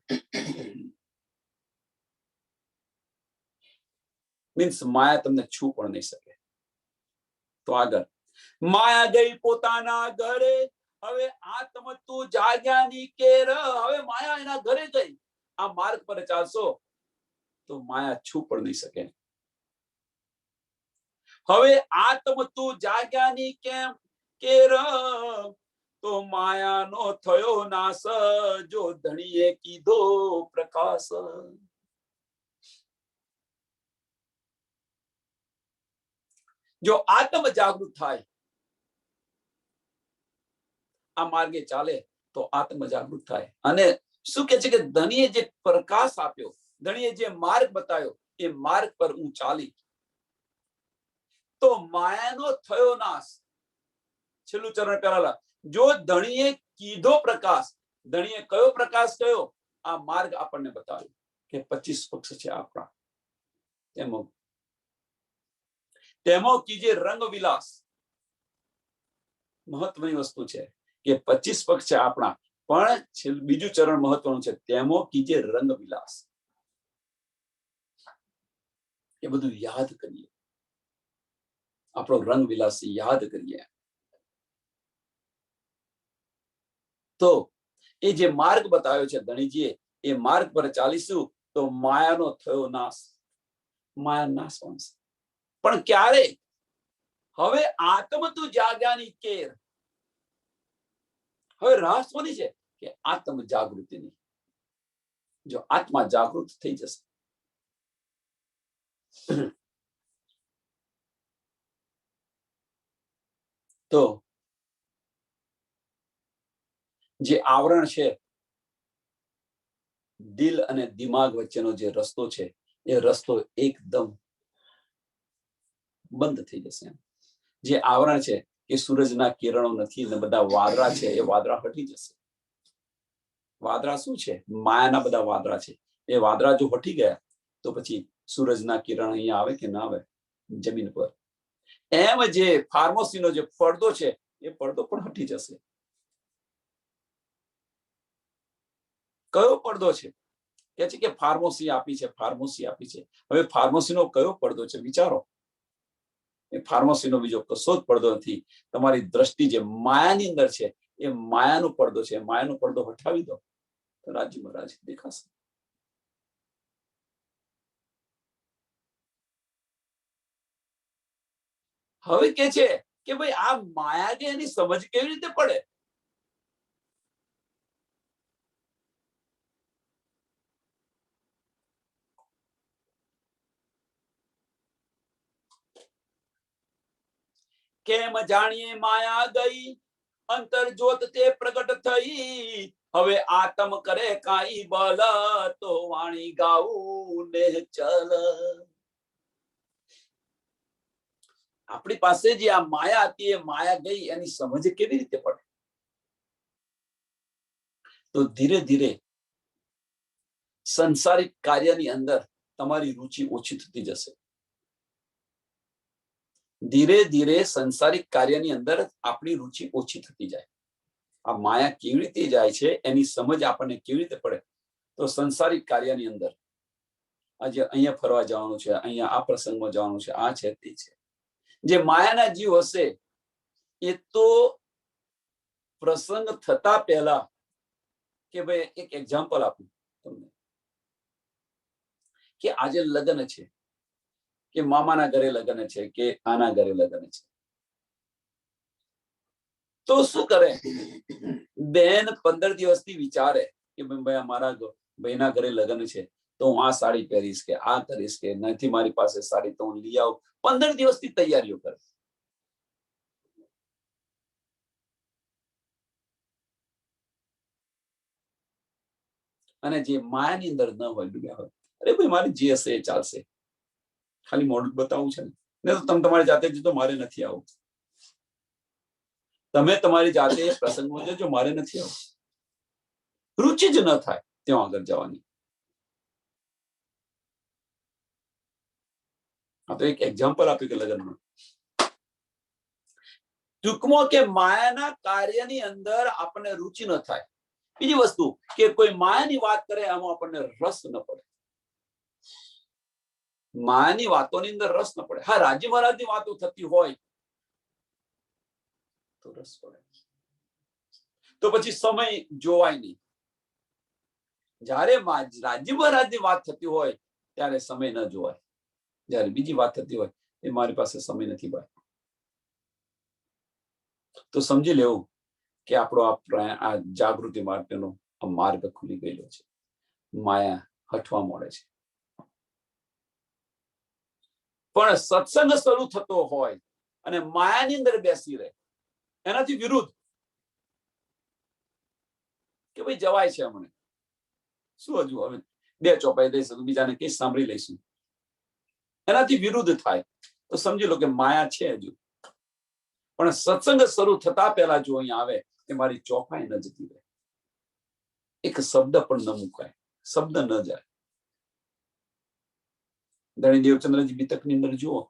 મીન્સ માયા તમને છૂ પણ નહીં શકે. તો આગળ, માયા ગઈ પોતાના ઘરે, હવે આત્મ તું જાગ્યાની કેર. હવે માયા એના ઘરે ગઈ. આ માર્ગ પર ચાલશો તો માયા છૂ પણ નહીં શકે. હવે આત્મ તું જાગ્યાની કેમ કેર, તો માયાનો થયો નાશ, જો ધણીએ કીધો પ્રકાશ. જો આત્મ જાગૃત થાય, આ માર્ગે ચાલે તો આત્મ જાગૃત થાય. અને શું કે છે કે ધણીએ જે પ્રકાશ આપ્યો, ધણીએ જે માર્ગ બતાવ્યો, એ માર્ગ પર હું ચાલી તો માયાનો થયો નાશ. છેલ્લું ચરણ કરેલા, જો ધણીએ કીધો પ્રકાશ, ધણીએ કયો પ્રકાશ કયો? આ માર્ગ આપણને બતાવ્યો કે 25 પક્ષ છે આપણા. તેમાં કીજે રંગ વિલાસ. મહત્વની વસ્તુ છે કે 25 પક્ષ છે આપણા, પણ બીજું ચરણ મહત્વનું છે, તેમાં કીજે રંગ વિલાસ. એ બધું યાદ કરીએ, આપણો રંગ વિલાસ યાદ કરીએ. તો એ જે માર્ગ બતાવ્યો છે ધણીજીએ, એ માર્ગ પર ચાલીશું તો માયાનો થયો નાશ. માયા નાશ પામશે. પણ ક્યારે? હવે આત્મ તું જાગ્યાની કેર. હવે રહસ્યની છે કે આત્મ જાગૃતિની. જો આત્મા જાગૃત થઈ જશે તો જે આવરણ છે, દિલ અને દિમાગ વચ્ચેનો જે રસ્તો છે, એ રસ્તો એકદમ બંધ થઈ જશે. જે આવરણ છે કે સૂરજના કિરણો નથી ને બધા વાદળા છે, એ વાદળા હટી જશે. વાદળા શું છે? માયાના બધા વાદળા છે. એ વાદળા જો હટી ગયા તો પછી સૂરજના કિરણ અહીંયા આવે કે ના આવે જમીન પર. એમ જે ફાર્મસીનો જે પડદો છે, એ પડદો પણ હટી જશે. કયો પડદો છે? કે છે કે ફાર્મસી આપી છે, ફાર્મસી આપી છે. હવે ફાર્મસીનો કયો પડદો છે વિચારો. એ ફાર્મસીનો બીજો કશો જ પડદો નથી. તમારી દ્રષ્ટિ જે માયાની અંદર છે, એ માયાનો પડદો છે. માયાનો પડદો હટાવી દો તો રાજી મહારાજ દેખાશે. હવે કે છે કે ભાઈ આ માયા કે એની સમજ કેવી રીતે પડે? કેમ જાણીએ માયા ગઈ, અંતર જોત તે પ્રગટ થઈ. હવે આત્મ કરે કાઈ બલ, તો વાણી ગાવું ને ચલ. આપણી પાસે જે આ માયા હતી, એ માયા ગઈ, એની સમજ કેવી રીતે પડે? તો ધીરે ધીરે સંસારિક કાર્યની અંદર તમારી રુચિ ઓછી થતી જશે. ધીરે ધીરે સંસારિક કાર્યની અંદર આપણી રુચિ ઓછી થતી જાય. આ માયા કેવી રીતે જાય છે, એની સમજ આપણને કેવી રીતે પડે? તો સંસારિક કાર્યની અંદર આજે અહીંયા ફરવા જવાનું છે, અહીંયા આ પ્રસંગમાં જવાનું છે, આ છે તે છે. જે માયાના જીવ હશે એ તો પ્રસંગ થતા પહેલા, કે ભાઈ એક એક્ઝામ્પલ આપું તમને, કે આજે લગ્ન છે, કે મામાના ઘરે લગ્ન છે, કે આના ઘરે લગ્ન છે, તો શું કરે? બેન 15 દિવસથી વિચારે કે ભાઈ અમારા ભાઈના ઘરે લગ્ન છે, તો હું આ સાડી પહેરીશ કે આ કરીશ કે નથી મારી પાસે સાડી તો હું લઈ આવું. 15 દિવસથી તૈયારીઓ કરે. અને જે માયાની અંદર ન હોય, ડૂબ્યા હોય, અરે ભાઈ મારી જે હશે એ ચાલશે, ખાલી મોડું બતાવવું છે ને તો તમે તમારી જાતે જજો, મારે નથી આવું. તમે તમારી જાતે પ્રસંગમાં જજો, મારે નથી આવું. રુચિ જ ન થાય ત્યાં આગળ જવાની. આ તો એક એક્ઝામ્પલ આપ્યું કે લગ્નમાં. ટૂંકમાં કે માયાના કાર્યની અંદર આપણને રુચિ ન થાય. બીજી વસ્તુ કે કોઈ માયાની વાત કરે એમાં આપણને રસ ન પડે. માયાની વાતોની અંદર રસ ન પડે. હા, રાજી મહારાજની વાતો થતી હોય તો રસ પડે. તો પછી સમય જોવાય નહીં. જયારે રાજી મહારાજની વાત થતી હોય ત્યારે સમય ન જોવાય. જયારે બીજી વાત થતી હોય એ મારી પાસે સમય નથી ભાઈ. તો સમજી લેવું કે આપણો આ જાગૃતિ માટેનો આ માર્ગ ખુલી ગયેલો છે. માયા હટવા મળે છે. પણ સત્સંગ શરૂ થતો હોય અને માયાની અંદર બેસી રહે, એનાથી વિરુદ્ધ કે ભાઈ જવાય છે અમને, શું હજુ હવે 2 ચોપાઈ દઈશું, બીજાને કઈ સાંભળી લઈશું, એનાથી વિરુદ્ધ થાય તો સમજી લો કે માયા છે હજુ. પણ સત્સંગ શરૂ થતા પહેલા જો અહીં આવે કે મારી ચોપાઈ ન જતી રહે, એક શબ્દ પણ ન મુકાય, શબ્દ ન જાય. ધણી દેવચંદ્રજી બીતકની અંદર જુઓ,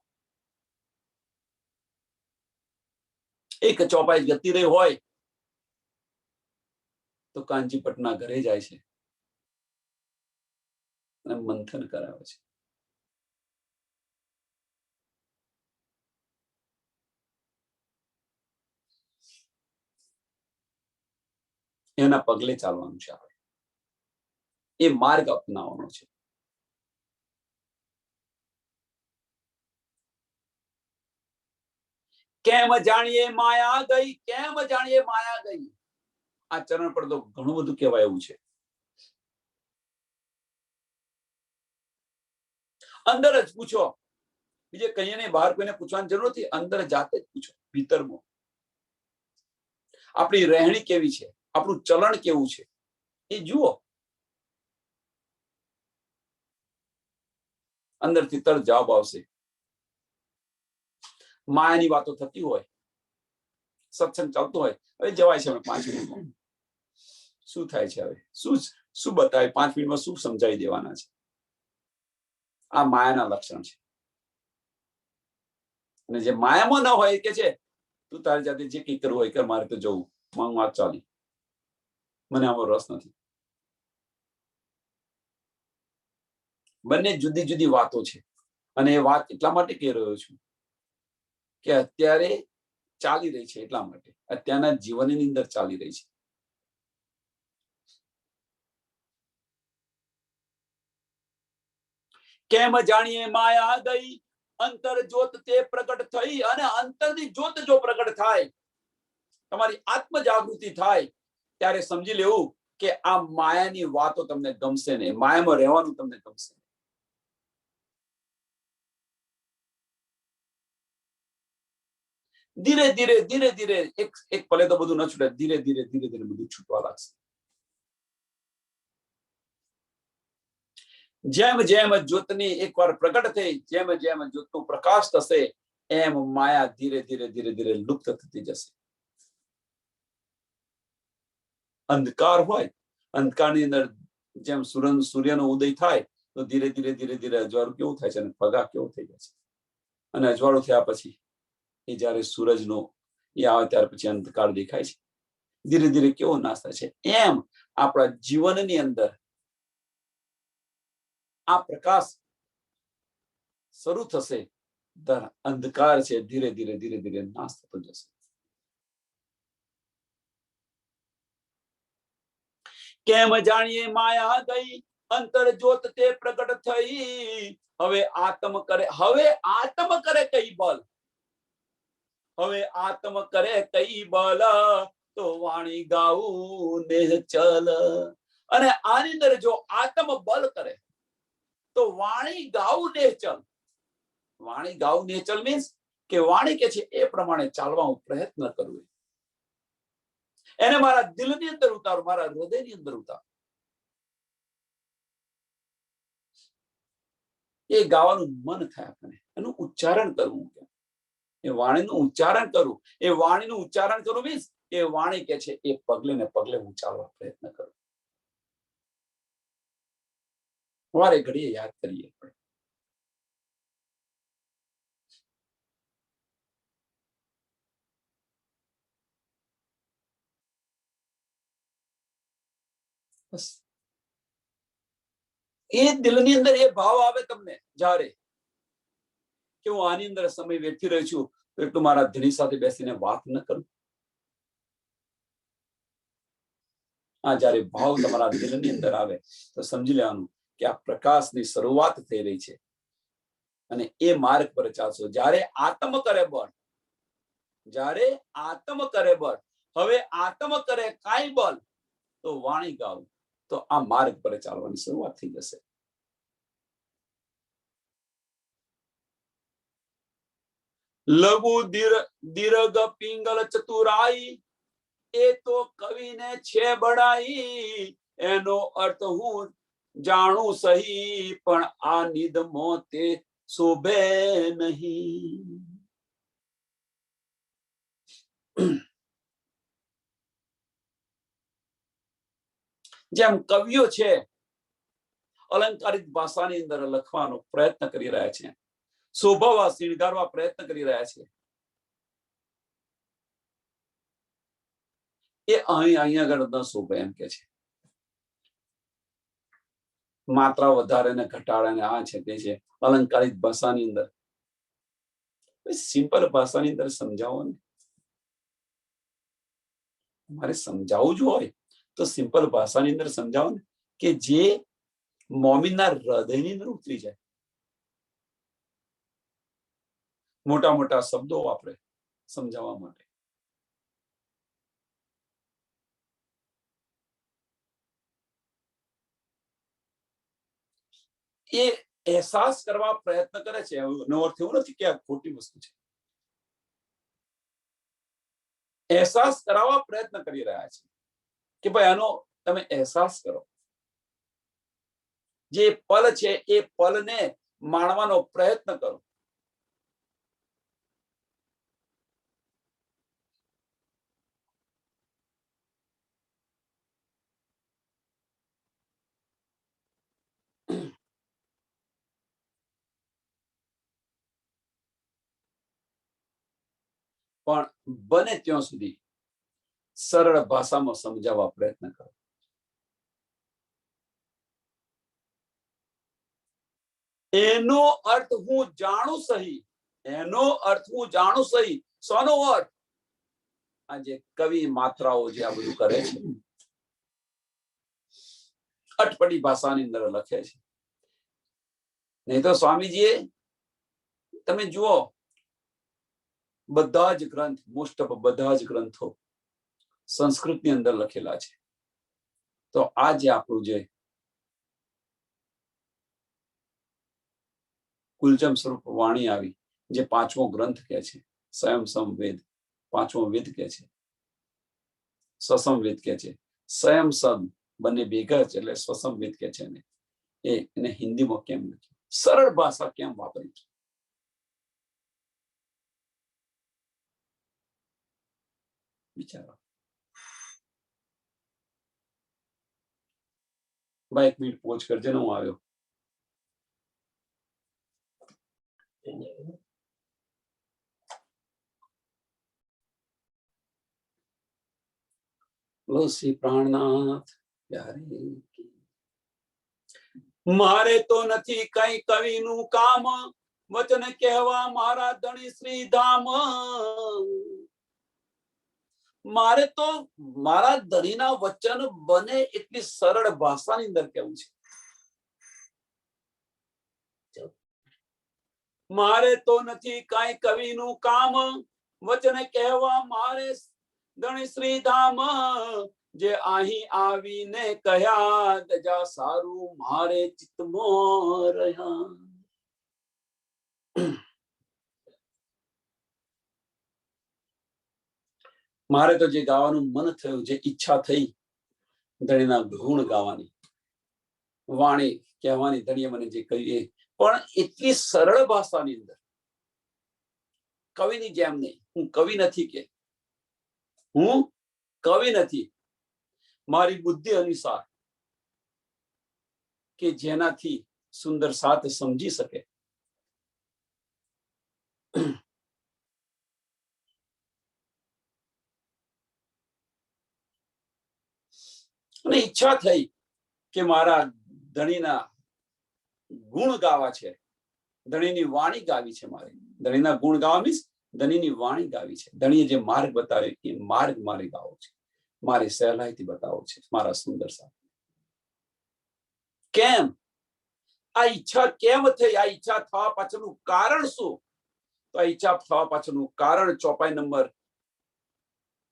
એક ચોપાઈ જતી રહી હોય તો કાંજી પટના ઘરે જાય છે અને મંથન કરાવે છે. એના પગલે ચાલવાનું છે, એ માર્ગ અપનાવવાનો છે. કેમ જાણીએ માયા ગઈ, કેમ જાણીએ માયા ગઈ. આ ચરણ પર તો ઘણું બધું કહેવાય એવું છે. અંદર જ પૂછો, બીજે કહીએ નહીં, બહાર કોઈને પૂછવાની જરૂર નથી. અંદર જાતે જ પૂછો, ભીતરમાં આપણી રહેણી કેવી છે, આપણું ચલણ કેવું છે એ જુઓ. અંદરથી તરત જવાબ આવશે. માયાની વાતો થતી હોય, સત્સંગ ચાલતો હોય, હવે જવાય છે 5 મિનિટમાં, શું થાય છે, હવે શું બતાવે 5 મિનિટમાં, શું સમજાવી દેવાના છે. આ માયાના લક્ષણ છે. અને જે માયામાં ન હોય કે છે તું તારી જાતે જે કઈ કરવું હોય કર, મારે તો જવું, હું વાત ચાલી, મને આમાં રસ નથી. બંને જુદી જુદી વાતો છે. અને એ વાત એટલા માટે કહી રહ્યો છું કે અત્યારે ચાલી રહી છે, એટલા માટે અત્યારના જીવનની અંદર ચાલી રહી છે. કેમ જાણીએ માયા ગઈ, અંતર જ્યોત તે પ્રગટ થઈ. અને અંતરની જ્યોત જો પ્રગટ થાય, તમારી આત્મ જાગૃતિ થાય, ત્યારે સમજી લેવું કે આ માયાની વાતો તમને ગમશે નહીં, માયામાં રહેવાનું તમને ગમશે. ધીરે ધીરે ધીરે ધીરે એક પલે તો બધું ન છૂટે, ધીરે ધીરે ધીરે ધીરે બધું છૂટવા લાગશે. જેમ જેમ જ્યોતની એકવાર પ્રગટ થઈ, જેમ જેમ જ્યોતનો પ્રકાશ થશે, એમ માયા ધીરે ધીરે ધીરે ધીરે લુપ્ત થતી જશે. અંધકાર હોય, અંધકારની અંદર જેમ સૂર્યનો ઉદય થાય તો ધીરે ધીરે ધીરે ધીરે અજવાળું કેવું થાય છે અને પગા કેવો થઈ જાય છે. અને અજવાળું થયા પછી એ જયારે સૂરજનો એ આવે ત્યાર પછી અંધકાર દેખાય છે, ધીરે ધીરે કેવો નાશ થાય છે. એમ આપણા જીવનની અંદર આ પ્રકાશ શરૂ થશે, અંધકાર છે ધીરે ધીરે ધીરે ધીરે નાશ થતો જશે. કેમ જાણીએ માયા ગઈ, અંતર જ્યોત તે પ્રગટ થઈ. હવે આત્મ કરે કઈ બલ. હવે આત્મ કરે કઈ બલ તો વાણી ગાવું નેહ ચલ. અને આની અંદર જો આત્મ બલ કરે તો વાણી ગાવું નેહ ચલ. વાણી ગાવું નેહ ચલ મીન્સ કે વાણી કે છે એ પ્રમાણે ચાલવા હું પ્રયત્ન કરું, એને મારા દિલની અંદર ઉતારું, મારા હૃદયની અંદર ઉતારું. એ ગાવાનું મન થાય આપણને, એનું ઉચ્ચારણ કરવું, એ વાણીનું ઉચ્ચારણ કરવું. એ વાણીનું ઉચ્ચારણ કરવું મીન્સ એ વાણી કે છે એ પગલે ને પગલે હું ચાલવા પ્રયત્ન કરું. વારે ઘડીએ યાદ કરીએ. બસ એ દિલની અંદર એ ભાવ આવે તમને જ્યારે કે હું આની અંદર સમય વેઠી રહ્યો છું તો એટલું મારા ધણી સાથે બેસીને વાત ન કરું. આ જ્યારે ભાવ તમારા દિલની અંદર આવે તો સમજી લેવાનું કે આ પ્રકાશની શરૂઆત થઈ રહી છે અને એ માર્ગ પર ચાલશો. જ્યારે આત્મ કરે બળ, જ્યારે આત્મ કરે બળ, હવે આત્મ કરે કાંઈ બળ તો વાણી ગાવ, તો આ માર્ગ પર ચાલવાની શરૂઆત થઈ જશે. લઘુ દીર્ઘ પિંગલ ચતુરાઈ એ તો કવિને છે બડાઈ, એનો અર્થ હું જાણું સહી પણ આ નિધમો તે શોભે નહીં. જેમ કવિઓ છે અલંકારિક ભાષાની અંદર લખવાનો પ્રયત્ન કરી રહ્યા છે, શોભાવા શણગારવા પ્રયત્ન કરી રહ્યા છે, એ અહીં આગળ ન શોભે એમ કે છે. માત્રા વધારે ને ઘટાડે ને આ છે તે છે અલંકારિક ભાષાની અંદર. સિમ્પલ ભાષાની અંદર સમજાવો ને. મારે સમજાવવું જ હોય તો સિમ્પલ ભાષાની અંદર સમજાવો ને, કે જે મોમીનના હૃદયની અંદર ઉતરી જાય. મોટા મોટા શબ્દો વાપરે સમજાવવા માટે. એ અહેસાસ કરવા પ્રયત્ન કરે છે. એનો અર્થ એવો નથી કે આ ખોટી વસ્તુ છે. અહેસાસ કરાવવા પ્રયત્ન કરી રહ્યા છે કે ભાઈ આનો તમે અહેસાસ કરો. જે પલ છે એ પલને માણવાનો પ્રયત્ન કરો. પણ બને ત્યાં સુધી સરળ ભાષામાં સમજાવવા પ્રયત્ન કરો. એનો અર્થ હું જાણું સહી, એનો અર્થ હું જાણું સહી. શોનો અર્થ? આ જે કવિ માત્રાઓ જે આ બધું કરે છે, અટપટી ભાષાની અંદર લખે છે. નહીં તો સ્વામીજીએ તમે જુઓ બધા જ ગ્રંથ, મોસ્ટ ઓફ બધા જ ગ્રંથો સંસ્કૃતની અંદર લખેલા છે. તો આ જે આપણું જે કુલચમ સ્વરૂપ વાણી આવી, જે પાંચમો ગ્રંથ કે છે, સ્વયં સમવેદ, પાંચમો વેદ કે છે, સ્વસમ વેદ કે છે. સ્વયં સમ બંને ભેગા છે એટલે સ્વસમ વેદ કે છે. એને હિન્દીમાં કેમ લખ્યું, સરળ ભાષા કેમ વાપરી? વિચારો. ભાઈ 1 મિનિટ પોચ કરજે ને, હું આવ્યો. શ્રી પ્રાણનાથ પ્યારે. મારે તો નથી કઈ કવિનું કામ, વચન કહેવા મારા ધણી શ્રી ધામ. મારે તો મારા ધણીના વચન બને એટલી સરળ ભાષાની અંદર કેવું છે. મારે તો નથી કઈ કવિનું કામ, વચન કહેવા મારે ધણી શ્રી ધામ, જે અહીં આવીને કહ્યા ગજા સારું મારે ચિત્તમાં રહ્યા. મારે તો જે ગાવાનું મન થયું, જે ઈચ્છા થઈ ધણીના ગુણ ગાવાની, વાણી કહેવાની, ધણીએ મને જે કહ્યું, પણ એટલી સરળ ભાષાની અંદર, કવિની જેમ નહીં. હું કવિ નથી, કે હું કવિ નથી, મારી બુદ્ધિ અનુસાર, કે જેનાથી સુંદર સાથ સમજી શકે. અને ઈચ્છા થઈ કે મારા ધણીના ગુણ ગાવા છે, ધણીની વાણી ગાવી છે. મારે ધણીના ગુણ ગાવા મીન્સ ધણીની વાણી ગાવી છે. ધણીએ જે માર્ગ બતાવ્યો એ માર્ગ મારે ગાવો છે, મારે સહેલાઈથી બતાવો છે મારા સુંદર સાથ. કેમ આ ઈચ્છા કેમ થઈ? આ ઈચ્છા થવા પાછળનું કારણ શું? તો આ ઈચ્છા થવા પાછળનું કારણ ચોપાઈ નંબર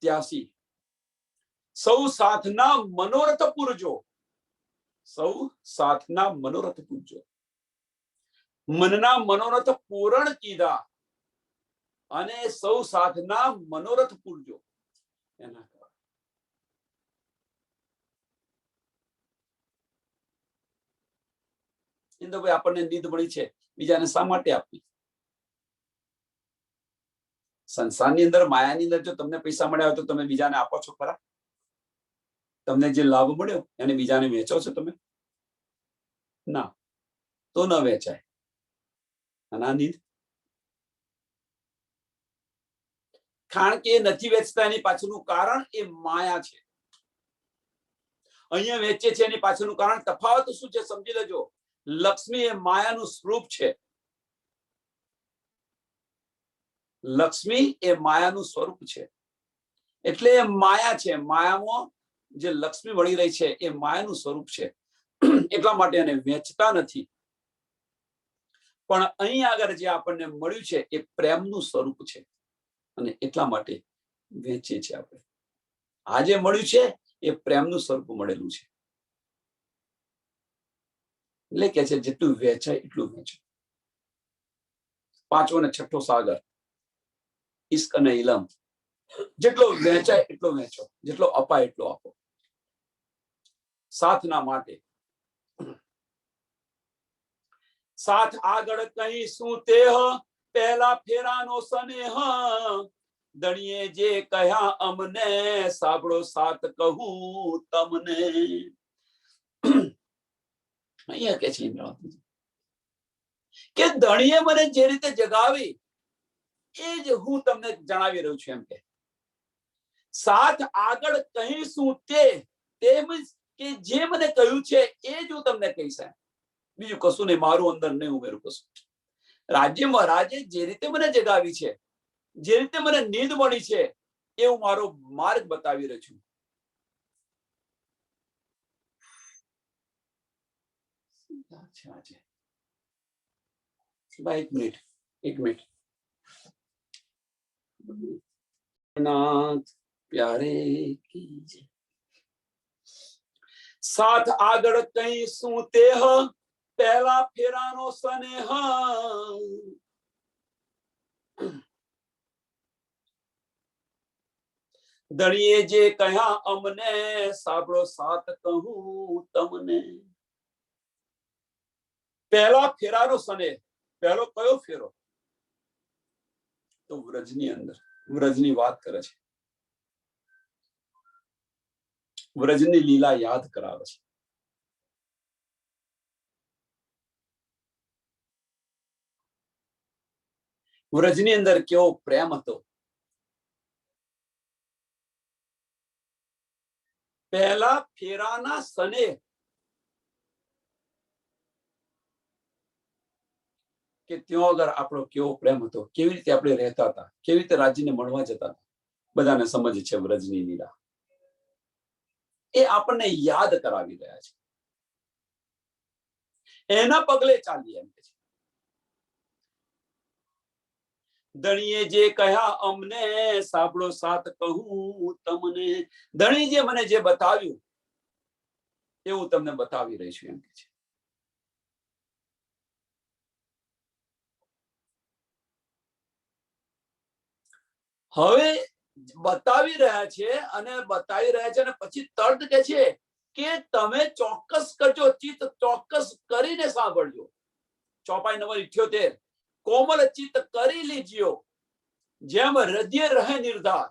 83. સૌ સાથના મનોરથ પૂરજો. સૌ સાથના મનોરથ પૂરજો. મનના મનોરથ પૂરણ કીધા અને સૌ સાથના મનોરથ પૂરજો. એના ઇન્દુભાઈ આપણને નીંદ મળી છે, બીજાને શા માટે આપવી? સંસારની અંદર, માયાની અંદર જો તમને પૈસા મળ્યા હોય તો તમે બીજાને આપો છો ખરા? તમને જે લાભ મળ્યો એને બીજાને વેચો છો તમે? ના, તો ન વેચાય. અને આ નીંદ, કારણ કે એ નથી વેચતા એની પાછળનું કારણ એ માયા છે. અહીંયા વેચે છે એની પાછળનું કારણ, તફાવત શું છે સમજી લેજો. લક્ષ્મી એ માયાનું સ્વરૂપ છે. લક્ષ્મી એ માયાનું સ્વરૂપ છે, એટલે એ માયા છે. માયામાં જે લક્ષ્મી વળી રહી છે એ માયાનું સ્વરૂપ છે, એટલા માટે એને વેચતા નથી. પણ અહીં આગળ જે આપણને મળ્યું છે એ પ્રેમનું સ્વરૂપ છે, અને એટલા માટે વેચીએ છીએ આપણે. આજે મળ્યું છે એ પ્રેમનું સ્વરૂપ મળેલું છે. એટલે કે છે જેટલું વેચાય એટલું વેચો. પાંચમો ને છઠ્ઠો સાગર, ઈશ્ક અને ઇલમ. જેટલો વેચાય એટલો વેચો, જેટલો અપાય એટલો આપો. સાથના માટે સાથ આગળ કઈ શું તે પહેલા ફેરાનો સ્નેહ. ધણીએ જે કહ્યા અમને, સાંભળો સાથ કહું તમને. અહીંયા કે છે કે ધણીએ મને જે રીતે જગાવી એ જ હું તમને જણાવી રહ્યું છું. એમ કે સાથ આગળ કહીશું તે કે જે મને કહ્યું છે એ જ હું તમને કહીશ. બીજું કશું નહીં, મારું અંદર નહીં ઉમેરું કશું. રાજ્ય મહારાજે જે રીતે મને જગાવી છે, જે રીતે મને નીંદ મળી છે, એ હું મારો માર્ગ બતાવી રહ્યો છું. એક મિનિટ. નાથ પ્યારે કી જય. સાથ આગળ કઈ શું તે પહેલા ફેરાનો સ્નેહ. ધણીએ જે કહ્યા અમને, સાંભળો સાથ કહું તમને. પહેલા ફેરાનો સ્નેહ. પહેલો કયો ફેરો? તો વ્રજની અંદર વ્રજની વાત કરે છે, વ્રજની લીલા યાદ કરાવે છે. વ્રજની અંદર કેવો પ્રેમ હતો. પહેલા ફેરાના સ્નેહ, કે ત્યાં આગળ આપણો કેવો પ્રેમ હતો, કેવી રીતે આપણે રહેતા હતા, કેવી રીતે રાજ્યને મળવા જતા હતા, બધાને સમજ છે. વ્રજની લીલા એ આપણને યાદ કરાવી રહ્યા છે. એના પગલે ચાલીએ એમ કે છે. ધણીએ જે કહ્યા અમને, સાંભળો સાથ કહું તમને. ધણીએ મને જે બતાવ્યું એવું તમને બતાવી રહી છું, એમ કે છે. હવે બતાવી રહ્યા છે અને બતાવી રહ્યા છે અને પછી તર્ક કે છે કે તમે ચોક્કસ કરજો, ચિત્ત ચોક્કસ કરીને સાંભળજો. ચોપાઈ નંબર 78, કોમલ ચિત્ત કરી લીજ્યો, જેમ હૃદય રહે નિર્ધાર.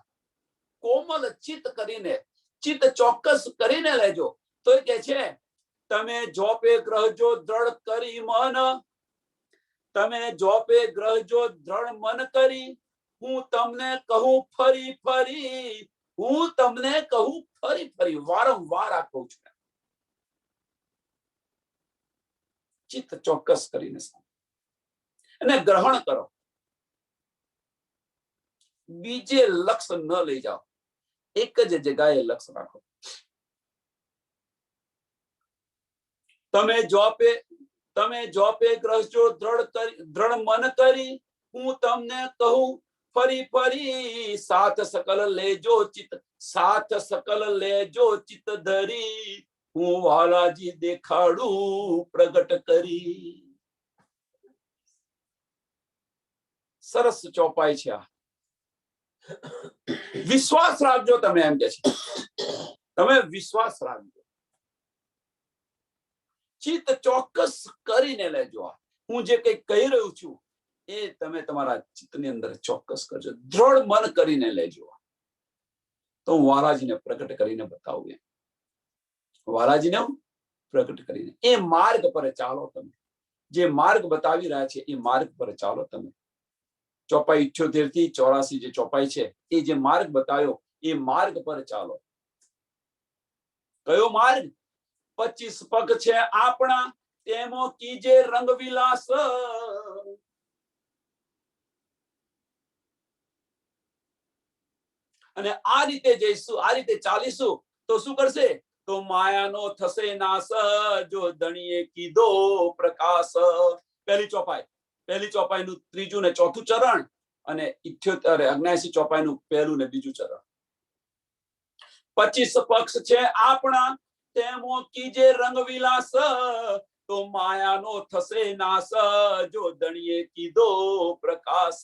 કોમલ ચિત્ત કરીને, ચિત્ત ચોક્કસ કરીને લેજો. તો એ કે છે તમે જોપે ગ્રહજો દ્રઢ કરી મન, તમે જોપે ગ્રહજો દ્રઢ મન કરી. હું તમને કહું ફરી ફરી, હું તમને કહું ફરી ફરી, વારંવાર આ કહું છું. ચિત્ત ચોક્કસ કરીને અને ગ્રહણ કરો. બીજે લક્ષ ન લઈ જાઓ, એક જ જગ્યાએ લક્ષ રાખો. તમે જોપે ગ્રહજો દ્રઢ મન કરી. હું તમને કહું ફરી ફરી, સાથ સકલ લેજો ચિત્ત, સાથ સકલ લેજો ચિત્ત ધરી. હું વાલાજી દેખાડું પ્રગટ કરી. સરસ ચોપાઈ છે આ. વિશ્વાસ રાખજો તમે, એમ કે છે તમે વિશ્વાસ રાખજો, ચિત્ત ચોક્કસ કરીને લેજો. હું જે કઈ કહી રહ્યું છું એ તમે તમારા ચિત્તની અંદર ચોક્કસ કરજો, દ્રઢ મન કરીને લેજો. તો હું વાલાજીને પ્રગટ કરીને બતાવું એમ. વાલાજીને પ્રગટ કરીને એ માર્ગ પર ચાલો તમે, જે માર્ગ બતાવી રહ્યા છે એ માર્ગ પર ચાલો તમે. ચોપાઈ 78 થી 84 જે ચોપાઈ છે એ જે માર્ગ બતાવ્યો એ માર્ગ પર ચાલો. કયો માર્ગ? 25 પગ છે આપણા, તેમો કીજે રંગ વિલાસ. અને આ રીતે જઈશું, આ રીતે ચાલીશું તો શું કરશે? તો માયાનો થશે નાશ, જો ધણીએ કીધો પ્રકાશ. પહેલી ચોપાઈનું ત્રીજું ને ચોથું ચરણ અને 79 ચોપાઈનું પહેલું ને બીજું ચરણ. 25 પક્ષ છે આપણા, તેમો કીજે રંગ વિલાસ. તો માયાનો થશે નાશ, જો ધણીએ કીધો પ્રકાશ.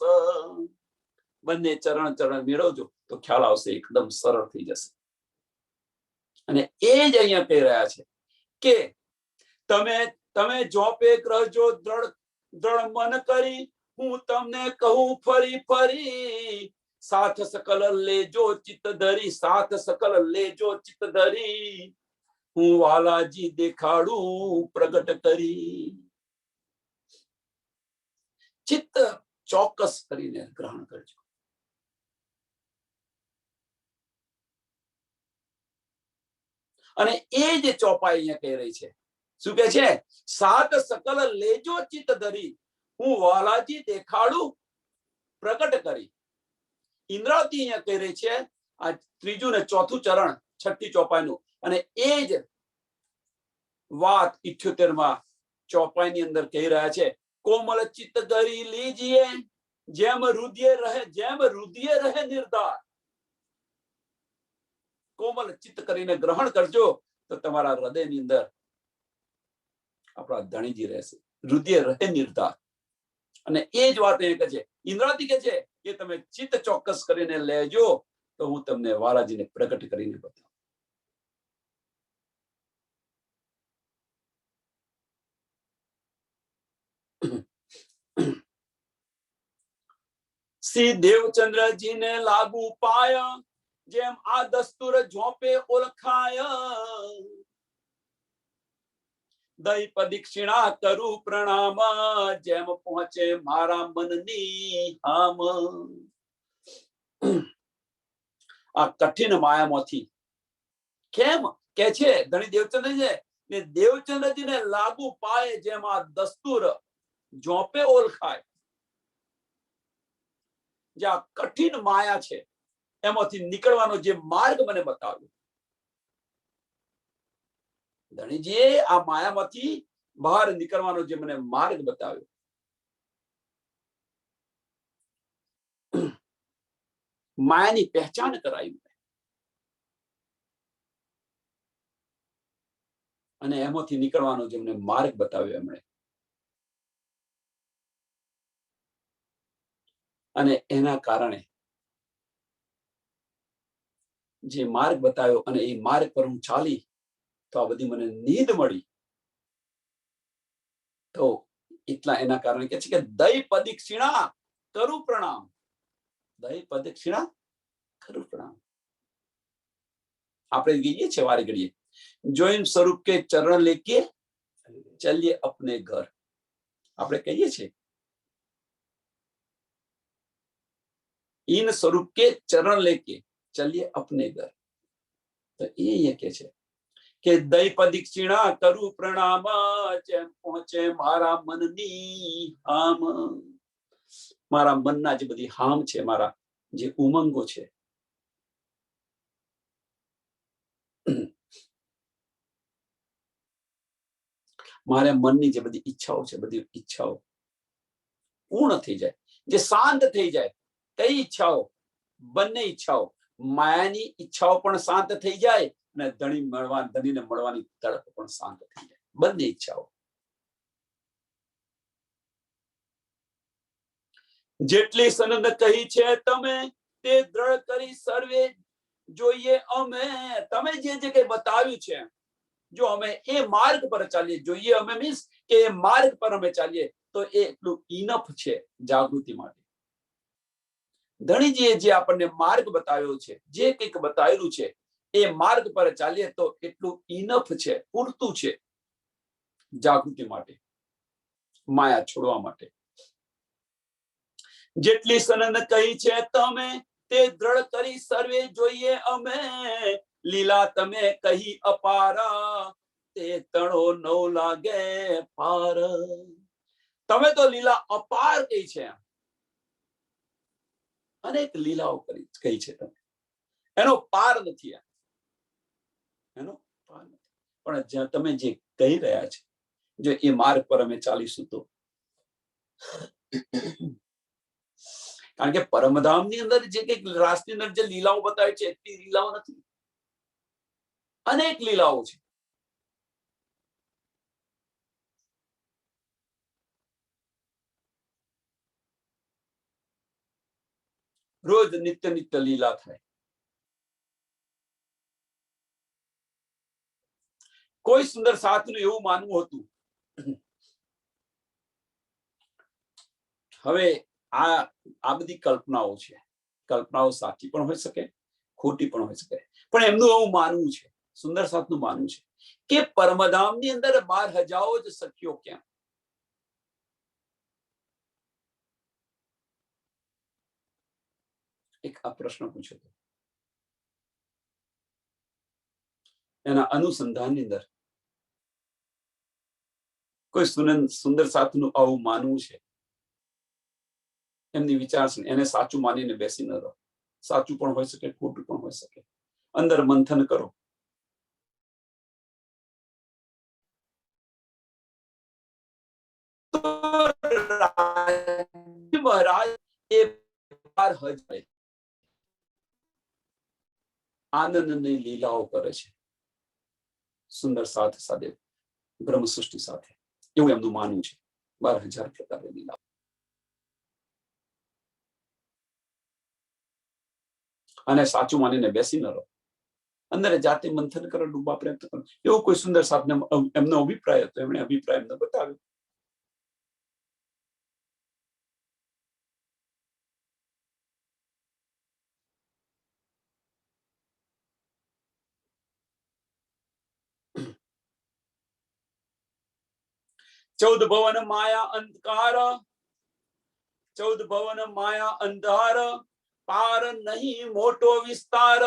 બંને ચરણ મેળવજો તો ખ્યાલ આવશે, એકદમ સરળ થઈ જશે. અને એ જ અહીંયા કહી રહ્યા છે કે તમે જોપે ગ્રહજો દ્રઢ મન કરી. હું તમને કહું ફરી ફરી, સાથ સકલ લેજો ચિત્ત ધરી, સાથ સકલ લેજો ચિત્ત ધરી. હું વાલાજી દેખાડું પ્રગટ કરી. ચિત્ત ચોક્કસ કરીને ગ્રહણ કરજો. અને એ જ ચોપાઈ અહીંયા કહી રહી છે. શું કે છે? સાત સકલ લેજો ચિત્ત ધરી, હું વાલાજી દેખાડું પ્રગટ કરી. ઇન્દ્રાવતી અહીંયા કહી રહી છે આ ત્રીજું ને ચોથું ચરણ 6ઠી ચોપાઈનું. અને એ જ વાત 78માં ચોપાઈની અંદર કહી રહ્યા છે. કોમલ ચિત્ત ધરી લીજીએ, જેમ રુધિર રહે નિર્ધાર. કોમલ ચિત્ત કરીને ગ્રહણ કરજો તો તમારા હૃદયની અંદર આપણા ધણીજી રહેશે, રુધિર રહે નિર્ધાર. અને એ જ વાત એ કહે છે, ઇન્દ્રાવતી કહે છે કે તમે ચિત્ત ચોક્કસ કરીને લેજો તો હું તમને વાલાજીને પ્રગટ કરીને બતાવું. શ્રી દેવચંદ્રજીને લાગુ પાય, જેમ આ દસ્તુર ઝોપે ઓળખાય. દૈપ દીક્ષિણા કરું પ્રણામ, જેમ પહોંચે મારા મનની હામ. આ કઠિન માયામાંથી કેમ કે છે ધણી દેવચંદ્રજી ને દેવચંદ્રજીને લાગુ પાય, જેમ આ દસ્તુર ઝોપે ઓળખાય. જે આ કઠિન માયા છે એમાંથી નીકળવાનો જે માર્ગ મને બતાવ્યો, ધણીજીએ આ માયામાંથી બહાર નીકળવાનો જે મને માર્ગ બતાવ્યો, માયાની પહેચાન કરાવી અને એમાંથી નીકળવાનો જેમને માર્ગ બતાવ્યો એમણે, અને એના કારણે જે માર્ગ બતાવ્યો અને એ માર્ગ પર હું ચાલી તો આ બધી મને નીંદ મળી. તો એટલા એના કારણે કે છે કે દય પદીક્ષિણા કરું પ્રણામ, દય પદક્ષિણા કરું પ્રણામ. આપણે કહીએ છીએ વારે ઘડીએ, જોઈન સ્વરૂપ કે ચરણ લેકે ચલીએ અપને ઘર. આપણે કહીએ છીએ इन स्वरूप के चरण लेके चलिए अपने घर. तो ये કે છે કે દય પદીક્ષિણા કરું પ્રણામ, જેમ પહોંચે મારા મનની હામ. મારા મનના જે બધી હામ છે, મારા જે ઉમંગો છે, મારા મનની જે બધી ઈચ્છાઓ છે, બધી ઈચ્છાઓ પૂર્ણ થઈ જાય, જે શાંત થઈ જાય. કઈ ઈચ્છાઓ? બંને ઈચ્છાઓ, માયાની ઈચ્છાઓ પણ શાંત થઈ જાય અને ધણીને મળવાની તડપ પણ શાંત થઈ જાય. બંને ઈચ્છાઓ. જેટલી સનંદ કહી છે તમે તે દ્રઢ કરી સર્વે જોઈએ અમે. તમે જે જગ્યાએ બતાવ્યું છે, જો અમે એ માર્ગ પર ચાલીએ, જોઈએ અમે મીન્સ કે એ માર્ગ પર અમે ચાલીએ તો એ એટલું ઇનફ છે જાગૃતિ માટે. ધણીજીએ જે આપણને માર્ગ બતાવ્યો છે, જે કંઈક બતાવેલું છે, એ માર્ગ પર ચાલીએ તો એટલું ઇનફ છે, પૂરતું છે જાગૃતિ માટે, માયા છોડવા માટે. જેટલી સનંદ કહી છે તમે તે દ્રઢ કરી સર્વે જોઈએ અમે. લીલા તમે કહી અપારા તે તણો નવ લાગે પાર. તમે તો લીલા અપાર કહી છે, અનેક લીલાઓ કહી છે તમે, એનો પાર નથી, એનો પાર નથી. પણ જ્યાં તમે જે કહી રહ્યા છે, જો એ માર્ગ પર અમે ચાલીશું તો, કારણ કે પરમધામની અંદર જે કંઈક રાસની અંદર જે લીલાઓ બતાવે છે એટલી લીલાઓ નથી, અનેક લીલાઓ છે. રોજ નિત્ય નિત્ય લીલા થાય. કોઈ સુંદર સાથનું એવું માનવું હતું. હવે આ બધી કલ્પનાઓ છે, કલ્પનાઓ સાચી પણ હોઈ શકે, ખોટી પણ હોઈ શકે, પણ એમનું એવું માનવું છે, સુંદર સાથનું માનવું છે કે પરમધામની અંદર 12,000 જ સખીઓ ક્યાં? એક આ પ્રશ્ન પૂછ્યો હતો. એના અનુસંધાનની અંદર કોઈ સુંદર સાથનું આવું માનવું છે, એમની વિચારસરણી, એને સાચું માનીને બેસી ન રહો. સાચું પણ હોઈ શકે, ખોટું પણ હોઈ શકે. અંદર મંથન કરો. મહારાજ એ 12,000 આનંદની લીલાઓ કરે છે સુંદર સાથ સાથે, બ્રહ્મ સૃષ્ટિ સાથે, એવું એમનું માનવું છે. 12,000 પ્રકારની લીલાઓ. અને સાચું માનીને બેસી ન રહો, અંદર જાતે મંથન કરો, ડૂબવા પ્રયત્ન કરો. એવો કોઈ સુંદર સાથને એમનો અભિપ્રાય હતો, એમણે અભિપ્રાય એમને બતાવ્યો. ચૌદ ભવન માયા અંધકાર, ચૌદ ભવન માયા અંધાર, પાર નહીં મોટો વિસ્તાર.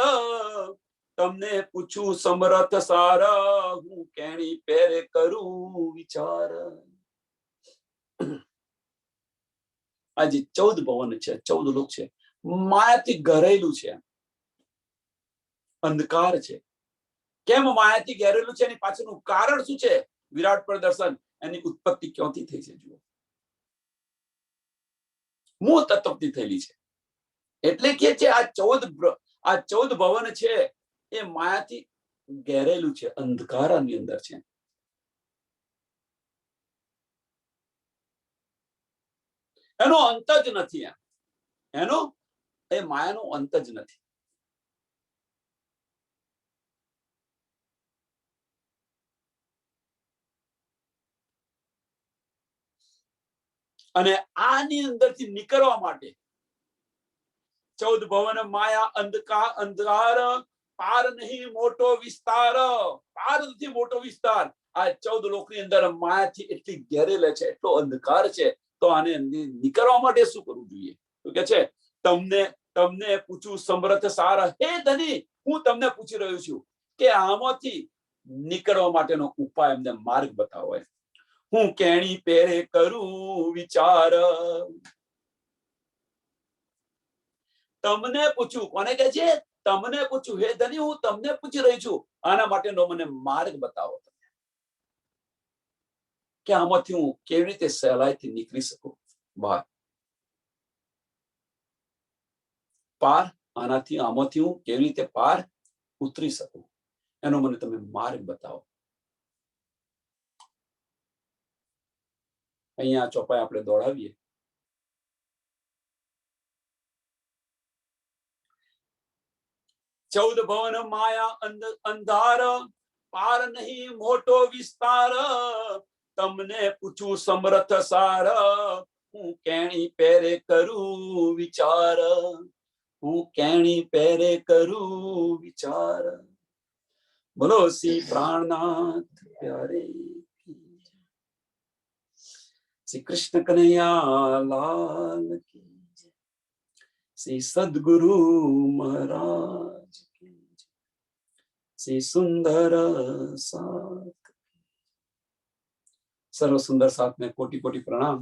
તમને પૂછું સમરથ સાર, હું કેણી પેરે કરું વિચાર. આજે 14 ભવન છે, 14 લોક છે, માયાથી ઘરેલું છે, અંધકાર છે. કેમ માયાથી ઘેરેલું છે? એની પાછળનું કારણ શું છે? વિરાટ પ્રદર્શન. એની ઉત્પત્તિ ક્યાંથી થઈ છે? જુઓ, મૂળ તત્વથી થયેલી છે. એટલે કે છે આ 14 ભવન છે એ માયાથી ઘેરેલું છે, અંધકારની અંદર છે. એનો અંત જ નથી. એનો એ માયાનો અંત જ નથી. અને આની અંદરથી નીકળવા માટે 14 ભવન માયા અંધકાર પાર નહીં મોટો વિસ્તાર, પાર નથી મોટો વિસ્તાર. આ 14 લોકની અંદર માયાથી એટલી ઘેરેલે છે, એટલો અંધકાર છે. તો આને નીકળવા માટે શું કરવું જોઈએ? તો કે છે તમને પૂછું સમર્થ સાર, હે ધની હું તમને પૂછી રહ્યો છું કે આમાંથી નીકળવા માટેનો ઉપાય, એમને માર્ગ બતાવો. હું કેણી પેરે કરું વિચાર. તમને પૂછું, કોને કહે છે? તમને પૂછું, હે ધની હું તમને પૂછી રહી છું, આના માટેનો મને માર્ગ બતાવો કે આમાંથી હું કેવી રીતે સહેલાઈથી નીકળી શકું બહાર, પાર. આમાંથી હું કેવી રીતે પાર ઉતરી શકું, એનો મને તમે માર્ગ બતાવો. અહીંયા ચોપાઈ આપણે દોડાવીએ. ચૌદ ભવન માયા અંધાર, પાર નહીં મોટો વિસ્તાર. તમને પૂછું સમર્થ સાર, હું કેણી પેરે કરું વિચાર. હું કેણી પેરે કરું વિચાર. બોલો શ્રી પ્રાણનાથ પ્યારે, શ્રી કૃષ્ણ કનૈયા લાલ કી, શ્રી સદગુરુ મહારાજ કી, શ્રી સુંદર સાથ. સર્વ સુંદર સાથ ને કોટી કોટી પ્રણામ.